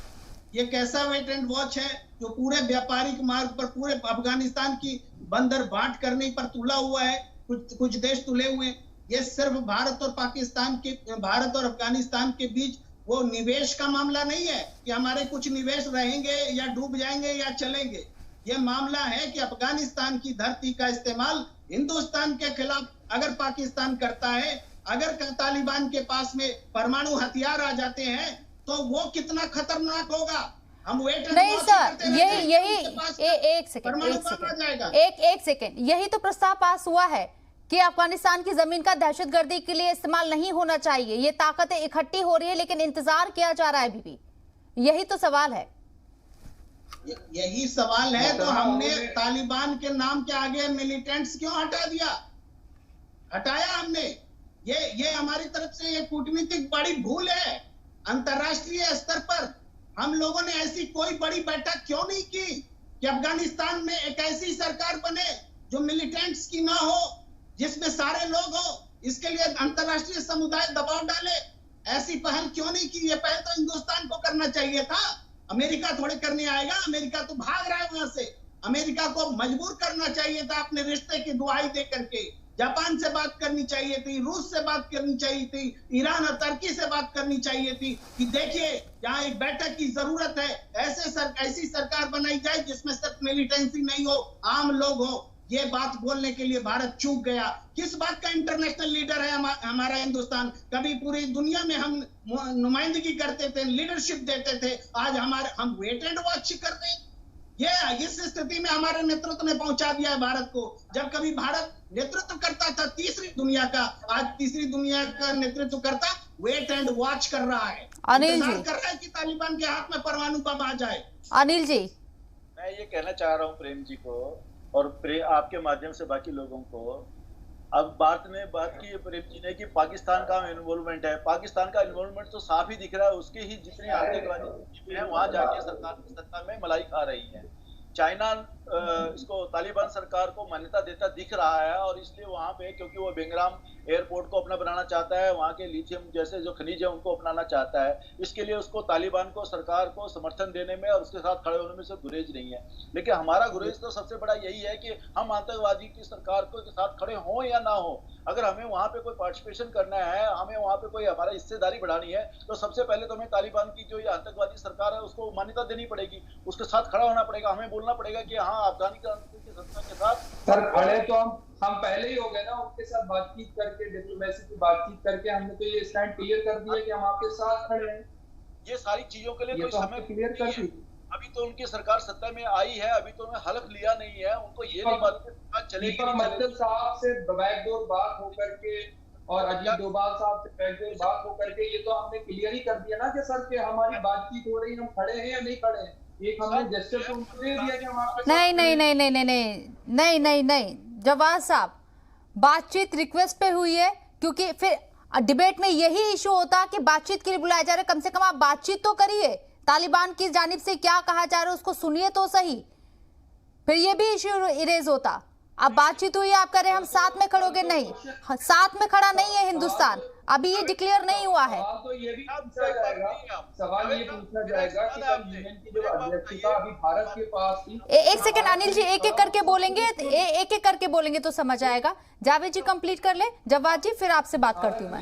ये कैसा वेट एंड वॉच है जो पूरे व्यापारिक मार्ग पर पूरे अफगानिस्तान की बंदर बांट करने पर तुला हुआ है, कुछ देश तुले हुए। ये सिर्फ भारत और अफगानिस्तान के बीच वो निवेश का मामला नहीं है कि हमारे कुछ निवेश रहेंगे या डूब जाएंगे या चलेंगे। ये मामला है कि अफगानिस्तान की धरती का इस्तेमाल हिंदुस्तान के खिलाफ अगर पाकिस्तान करता है, अगर तालिबान के पास में परमाणु हथियार आ जाते हैं तो वो कितना खतरनाक होगा। हम वेट नहीं सर, यही एक सेकेंड यही तो प्रस्ताव पास हुआ है कि अफगानिस्तान की जमीन का दहशतगर्दी के लिए इस्तेमाल नहीं होना चाहिए। ये ताकतें इकट्ठी हो रही है लेकिन इंतजार किया जा रहा है अभी भी, यही तो सवाल है। यही सवाल है तो हमने तालिबान के नाम के आगे मिलिटेंट्स क्यों हटा दिया? हटाया हमने। ये हमारी तरफ से ये कूटनीतिक बड़ी भूल है। अंतरराष्ट्रीय स्तर पर हम लोगों ने ऐसी कोई बड़ी बैठक क्यों नहीं की कि अफगानिस्तान में एक ऐसी सरकार बने जो मिलिटेंट्स की ना हो, जिसमें सारे लोग हो। इसके लिए अंतरराष्ट्रीय समुदाय दबाव डाले। ऐसी पहल क्यों नहीं की? ये पहल तो हिंदुस्तान को करना चाहिए था। अमेरिका थोड़े करने आएगा, अमेरिका तो भाग रहा है वहां से। अमेरिका को मजबूर करना चाहिए था अपने रिश्ते की दुहाई दे करके। जापान से बात करनी चाहिए थी, रूस से बात करनी चाहिए थी, ईरान और तुर्की से बात करनी चाहिए थी कि देखिए यहाँ एक बैठक की जरूरत है, ऐसी सरकार बनाई जाए जिसमें सिर्फ मिलिटेंसी नहीं हो, आम लोग हो। ये बात बोलने के लिए भारत चूक गया। किस बात का इंटरनेशनल लीडर है हमारा हिंदुस्तान? कभी पूरी दुनिया में हम नुमाइंदगी करते थे, लीडरशिप देते थे, आज हम वेट एंड वॉच करते हैं। ये इस स्थिति में हमारे नेतृत्व ने पहुंचा दिया है भारत को। जब कभी भारत नेतृत्व करता था तीसरी दुनिया का, आज तीसरी दुनिया का नेतृत्व करता वेट एंड वॉच कर रहा है। अनिल जी कर रहा है कि तालिबान के हाथ में परमाणु बम आ जाए। अनिल जी, मैं ये कहना चाह रहा हूँ प्रेम जी को और आपके माध्यम से बाकी लोगों को। अब भारत ने बात की प्रेम जी ने कि पाकिस्तान का इन्वॉल्वमेंट है। पाकिस्तान का इन्वॉल्वमेंट तो साफ ही दिख रहा है, उसके ही जितनी आतंकवादी है वहां जाके सरकार की सत्ता में मलाई खा रही है। चाइना इसको तालिबान सरकार को मान्यता देता दिख रहा है और इसलिए वहां पे क्योंकि वो बेंगराम एयरपोर्ट को अपना बनाना चाहता है, वहां के लिथियम जैसे जो खनिज है उनको अपनाना चाहता है, इसके लिए उसको तालिबान को सरकार को समर्थन देने में और उसके साथ खड़े होने में से गुरेज नहीं है। लेकिन हमारा गुरेज तो सबसे बड़ा यही है कि हम आतंकवादी की सरकार को के साथ खड़े हों या ना हो, अगर हमें वहां पे कोई पार्टिसिपेशन करना है, हमें वहां पे कोई हमारा हिस्सेदारी बढ़ानी है, तो सबसे पहले तो हमें तालिबान की जो ये आतंकवादी सरकार है उसको मान्यता देनी पड़ेगी, उसके साथ खड़ा होना पड़ेगा। हमें बोलना पड़ेगा कि हाँ अफगानिस्तान की सत्ता के साथ सर खड़े तो हम पहले ही हो गए ना, उनके साथ बातचीत करके, डिप्लोमेसी की बातचीत करके हमने तो ये स्टैंड क्लियर कर दिया कि हम आपके साथ खड़े हैं। ये सारी चीजों के लिए कोई तो समय क्लियर कर दी। अभी तो उनकी सरकार सत्ता में आई है, अभी तो उन्हें हलफ लिया नहीं है, उनको ये नहीं मालूम चलेगी नहीं चलेगी। साहब से बैकडोर बात होकर के और अजीत डोभाल साहब से बैकडोर बात होकर के ये तो हमने क्लियर ही कर दिया ना कि सर कि हमारी बातचीत हो रही है, हम खड़े हैं या नहीं खड़े हैं। एक हमने जेस्चर तो दे दिया कि हम आपके नहीं, जवाद साहब, बातचीत रिक्वेस्ट पे हुई है, क्योंकि फिर डिबेट में यही इशू होता कि बातचीत के लिए बुलाया जा रहा है। कम से कम आप बातचीत तो करिए, तालिबान की जानिब से क्या कहा जा रहा है उसको सुनिए तो सही, फिर ये भी इशू इरेज होता। अब बातचीत हुई, आप कह रहे हैं हम साथ में खड़ोगे, नहीं, साथ में खड़ा नहीं है हिंदुस्तान, अभी ये डिक्लेयर नहीं हुआ है। तो ये भी पूछा जाएगा, सवाल ये पूछा जाएगा कि यूएन की जो अध्यक्षता अभी भारत के पास थी। एक सेकंड अनिल जी, एक एक करके बोलेंगे, एक एक करके बोलेंगे तो समझ आएगा। जावेद जी कंप्लीट कर ले, जवाद जी फिर आपसे बात करती हूँ मैं।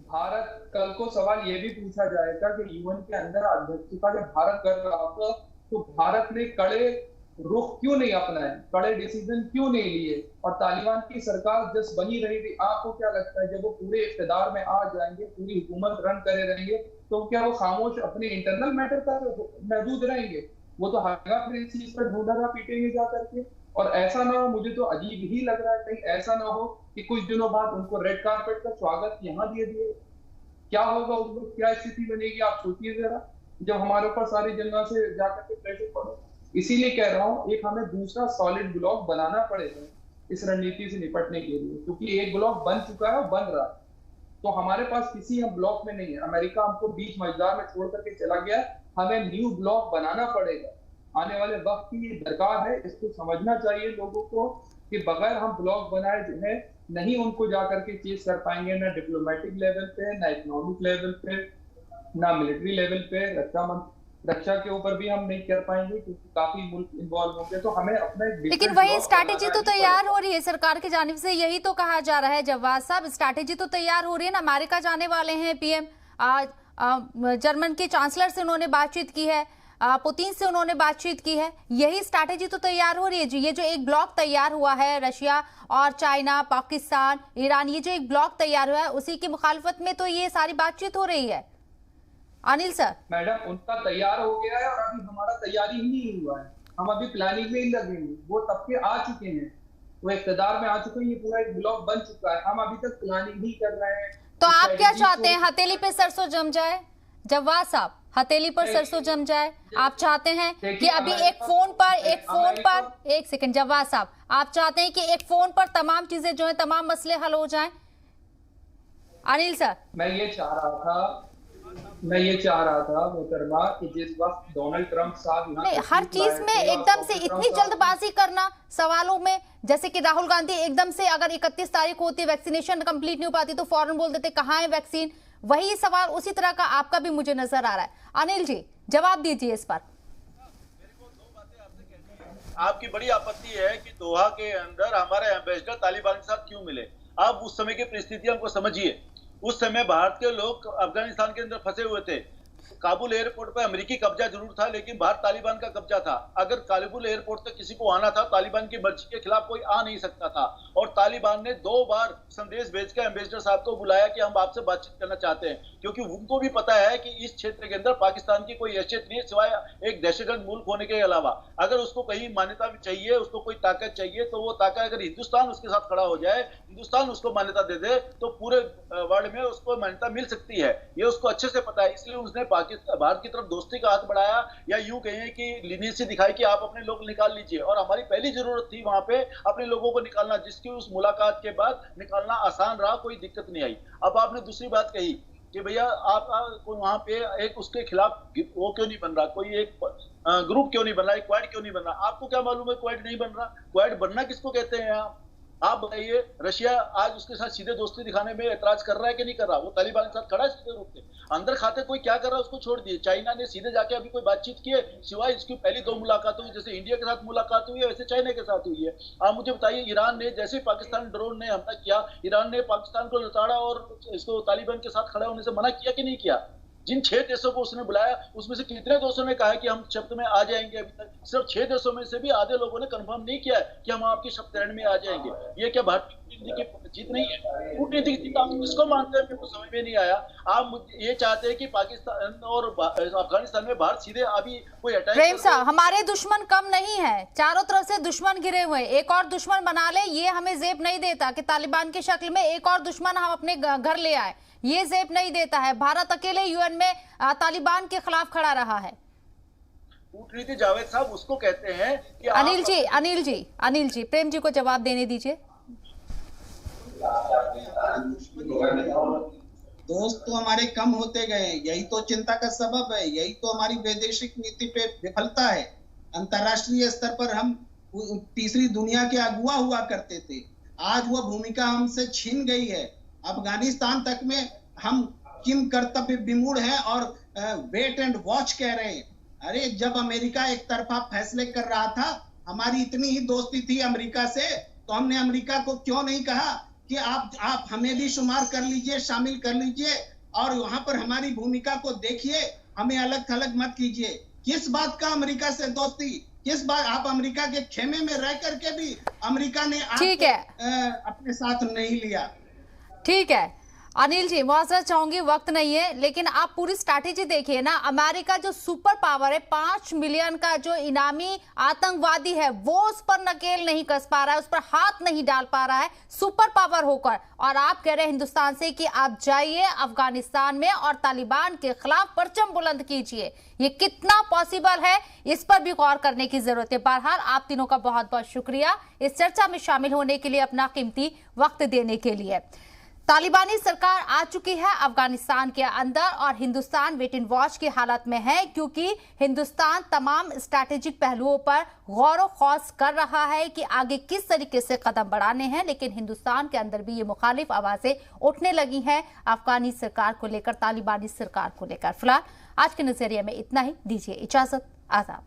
भारत, कल को सवाल ये भी पूछा जाएगा कि यूएन के अंदर अध्यक्षता जब भारत कर रहा था तो भारत ने कड़े रुख क्यों नहीं अपनाए, कड़े डिसीजन क्यों नहीं लिए, और तालिबान की सरकार जस्ट बनी रही थी। आपको क्या लगता है जब वो पूरे इख्तिदार में आ जाएंगे, पूरी हुकूमत रन करे रहेंगे, तो क्या वो खामोश अपने इंटरनल मैटर पर महदूद रहेंगे? वो तो हर फिर इस चीज पर ढूंढना पीटेंगे जा करके। और ऐसा ना हो, मुझे तो अजीब ही लग रहा है, कहीं ऐसा ना हो कि कुछ दिनों बाद उनको रेड कारपेट का स्वागत यहाँ दे दिए। क्या होगा उस वक्त, क्या स्थिति बनेगी, आप सोचिए जरा, जब हमारे ऊपर सारी जगह से जाकर के प्रेशर पड़े। इसीलिए कह रहा हूँ, एक हमें दूसरा सॉलिड ब्लॉक बनाना पड़ेगा इस रणनीति से निपटने के लिए, क्योंकि एक ब्लॉक बन चुका है और बन रहा है, तो हमारे पास किसी हम ब्लॉक में नहीं है। अमेरिका हमको बीच मझधार में छोड़ करके चला गया, हमें न्यू ब्लॉक बनाना पड़ेगा। आने वाले वक्त की ये दरकार है, इसको समझना चाहिए लोगों को कि बगैर हम ब्लॉक बनाए जो है नहीं उनको जाकर के चेस कर पाएंगे, ना डिप्लोमेटिक लेवल पे, ना इकोनॉमिक लेवल पे, ना मिलिट्री लेवल पे। रक्षा के ऊपर भी हम नहीं कर पाएंगे क्योंकि काफी मुल्क इन्वॉल्व होंगे। तो हमें अपना एक, लेकिन वही स्ट्रैटेजी तो तैयार हो रही है सरकार की जानिब से, यही तो कहा जा रहा है जवाद साहब, स्ट्रैटेजी तो तैयार हो रही है ना। अमेरिका जाने वाले हैं पीएम, जर्मन के चांसलर से उन्होंने बातचीत की है, पुतिन से उन्होंने बातचीत की है, यही स्ट्रैटेजी तो तैयार हो रही है जी। ये जो एक ब्लॉक तैयार हुआ है रशिया और चाइना, पाकिस्तान, ईरान, ये जो एक ब्लॉक तैयार हुआ है उसी की मुखालफत में तो ये सारी बातचीत हो रही है। अनिल सर। मैडम, उनका तैयार हो गया है और अभी हमारा तैयारी ही नहीं हुआ है, हम अभी प्लानिंग में ही लगे हैं। वो तबके आ चुके हैं, वो इख्तिदार में आ चुके हैं, ये पूरा एक ब्लॉक बन चुका है, हम अभी तक प्लानिंग ही कर रहे हैं। तो आप क्या चाहते हैं, हथेली पे सरसों जम जाए? जवाद साहब, हथेली पर सरसों जम जाए, आप चाहते हैं कि अभी एक फोन पर एक सेकंड जवाद साहब, आप चाहते हैं कि एक फोन पर तमाम चीजें जो है, तमाम मसले हल हो जाएं? अनिल सर। मैं ये चाह रहा था मोहतरमा कि जिस वक्त डोनाल्ड ट्रंप साहब नहीं, हर चीज में एकदम से इतनी जल्दबाजी करना सवालों में, जैसे कि राहुल गांधी एकदम से अगर 31 तारीख को होती, वैक्सीनेशन कंप्लीट नहीं हो पाती तो फौरन बोल देते कहाँ है वैक्सीन। वही सवाल उसी तरह का आपका भी मुझे नजर आ रहा है। अनिल जी जवाब दीजिए इस पर। आपकी बड़ी आपत्ति है कि दोहा के अंदर हमारे एम्बेसडर तालिबान के साथ क्यों मिले। आप उस समय की परिस्थितियों को समझिए। उस समय भारत के लोग अफगानिस्तान के अंदर फंसे हुए थे। काबुल एयरपोर्ट पर अमेरिकी कब्जा जरूर था, लेकिन बाहर तालिबान का कब्जा था। अगर काबुल एयरपोर्ट तक किसी को आना था, तालिबान की मर्जी के खिलाफ कोई आ नहीं सकता था। और तालिबान ने 2 बार संदेश भेज के एम्बेसडर साहब को बुलाया कि हम आपसे बातचीत करना चाहते हैं, क्योंकि उनको भी पता है कि इस क्षेत्र के अंदर पाकिस्तान की कोई हैसियत नहीं है सिवाय एक दहशतगर्द मुल्क होने के अलावा। अगर उसको कहीं मान्यता भी चाहिए, उसको कोई ताकत चाहिए, तो वो ताकत अगर हिंदुस्तान उसके साथ खड़ा हो जाए, हिंदुस्तान उसको मान्यता दे दे, तो पूरे वर्ल्ड में उसको मान्यता मिल सकती है। ये उसको अच्छे से पता है, इसलिए उसने भारत की तरफ दोस्ती का हाथ बढ़ाया, या यूं कहें कि लीनियंसी दिखाई कि आप अपने लोग निकाल लीजिए। और हमारी पहली जरूरत थी वहां पे अपने लोगों को निकालना, जिसकी उस मुलाकात के बाद निकालना आसान रहा, कोई दिक्कत नहीं आई। अब आपने दूसरी बात कही कि भैया आप वहां पे एक उसके खिलाफ वो क्यों नहीं बन रहा, कोई एक ग्रुप क्यों नहीं बन रहा, एक क्वाड क्यों नहीं बन रहा। आपको क्या मालूम है क्वाड नहीं बन रहा? क्वाड बनना किसको कहते हैं आप बताइए। रशिया आज उसके साथ सीधे दोस्ती दिखाने में एतराज कर रहा है कि नहीं कर रहा? वो तालिबान के साथ खड़ा है सीधे रूप से। अंदर खाते कोई क्या कर रहा है उसको छोड़ दिए। चाइना ने सीधे जाके अभी कोई बातचीत की है सिवाय इसकी पहली 2 मुलाकात हुई, जैसे इंडिया के साथ मुलाकात हुई है वैसे चाइना के साथ हुई है। आप मुझे बताइए, ईरान ने जैसे पाकिस्तान ड्रोन ने हमला किया, ईरान ने पाकिस्तान को लताड़ा और इसको तालिबान के साथ खड़ा होने से मना किया कि नहीं किया? जिन 6 देशों को उसने बुलाया उसमें से कितने देशों ने कहा कि हम शब्द में आ जाएंगे? अभी तक सिर्फ 6 देशों में से भी आधे लोगों ने कंफर्म नहीं किया है कि हम आपकी शब्द ग्रहण में आ जाएंगे। ये क्या भारतीय कूटनीति की जीत नहीं है? कूटनीति की जीत आप किसको मानते हैं? मेरे को समझ में नहीं आया। आप ये चाहते हैं कि पाकिस्तान और अफगानिस्तान में भारत सीधे अभी कोई अटैक। प्रेम साहब, हमारे दुश्मन कम नहीं है, चारों तरफ से दुश्मन घिरे हुए हैं। एक और दुश्मन बना ले, ये हमें जेब नहीं देता कि तालिबान की शक्ल में एक और दुश्मन हम अपने घर ले आए, ये जेब नहीं देता है। भारत अकेले यूएन में तालिबान के खिलाफ खड़ा रहा है। कूटनीति जावेद साहब उसको कहते हैं कि अनिल जी प्रेम जी को जवाब देने दीजिए। दोस्त तो हमारे कम होते गए, यही तो चिंता का सबब है, यही तो हमारी वैदेशिक नीति पे विफलता है। अंतर्राष्ट्रीय स्तर पर हम तीसरी दुनिया के अगुवा हुआ करते थे, आज वह भूमिका हमसे छीन गई है। अफगानिस्तान तक में हम किम कर्तव्य विमूढ़ हैं और वेट एंड वॉच कह रहे हैं। अरे जब अमेरिका एक तरफा फैसले कर रहा था, हमारी इतनी ही दोस्ती थी अमेरिका से, तो हमने अमेरिका को क्यों नहीं कहा कि आप हमें भी शुमार कर लीजिए, शामिल कर लीजिए और वहां पर हमारी भूमिका को देखिए, हमें अलग थलग मत कीजिए। किस बात का अमेरिका से दोस्ती, किस बात? आप अमेरिका के खेमे में रह करके भी अमेरिका ने अपने साथ नहीं लिया। ठीक है अनिल जी, मुआवजा चाहूंगी, वक्त नहीं है, लेकिन आप पूरी स्ट्रैटेजी देखिए ना। अमेरिका जो सुपर पावर है, 5 मिलियन का जो इनामी आतंकवादी है, वो उस पर नकेल नहीं कस पा रहा है, उस पर हाथ नहीं डाल पा रहा है सुपर पावर होकर। और आप कह रहे हैं हिंदुस्तान से कि आप जाइए अफगानिस्तान में और तालिबान के खिलाफ परचम बुलंद कीजिए। ये कितना पॉसिबल है, इस पर भी गौर करने की जरूरत है। बहरहाल आप तीनों का बहुत बहुत शुक्रिया इस चर्चा में शामिल होने के लिए, अपना कीमती वक्त देने के लिए। तालिबानी सरकार आ चुकी है अफगानिस्तान के अंदर और हिंदुस्तान वेट एंड वॉच की हालत में है, क्योंकि हिंदुस्तान तमाम स्ट्रैटेजिक पहलुओं पर गौर व खौज कर रहा है कि आगे किस तरीके से कदम बढ़ाने हैं। लेकिन हिंदुस्तान के अंदर भी ये मुखालिफ आवाजें उठने लगी हैं अफगानी सरकार को लेकर, तालिबानी सरकार को लेकर। फिलहाल आज के नजरिए में इतना ही, दीजिए इजाजत, आदाब।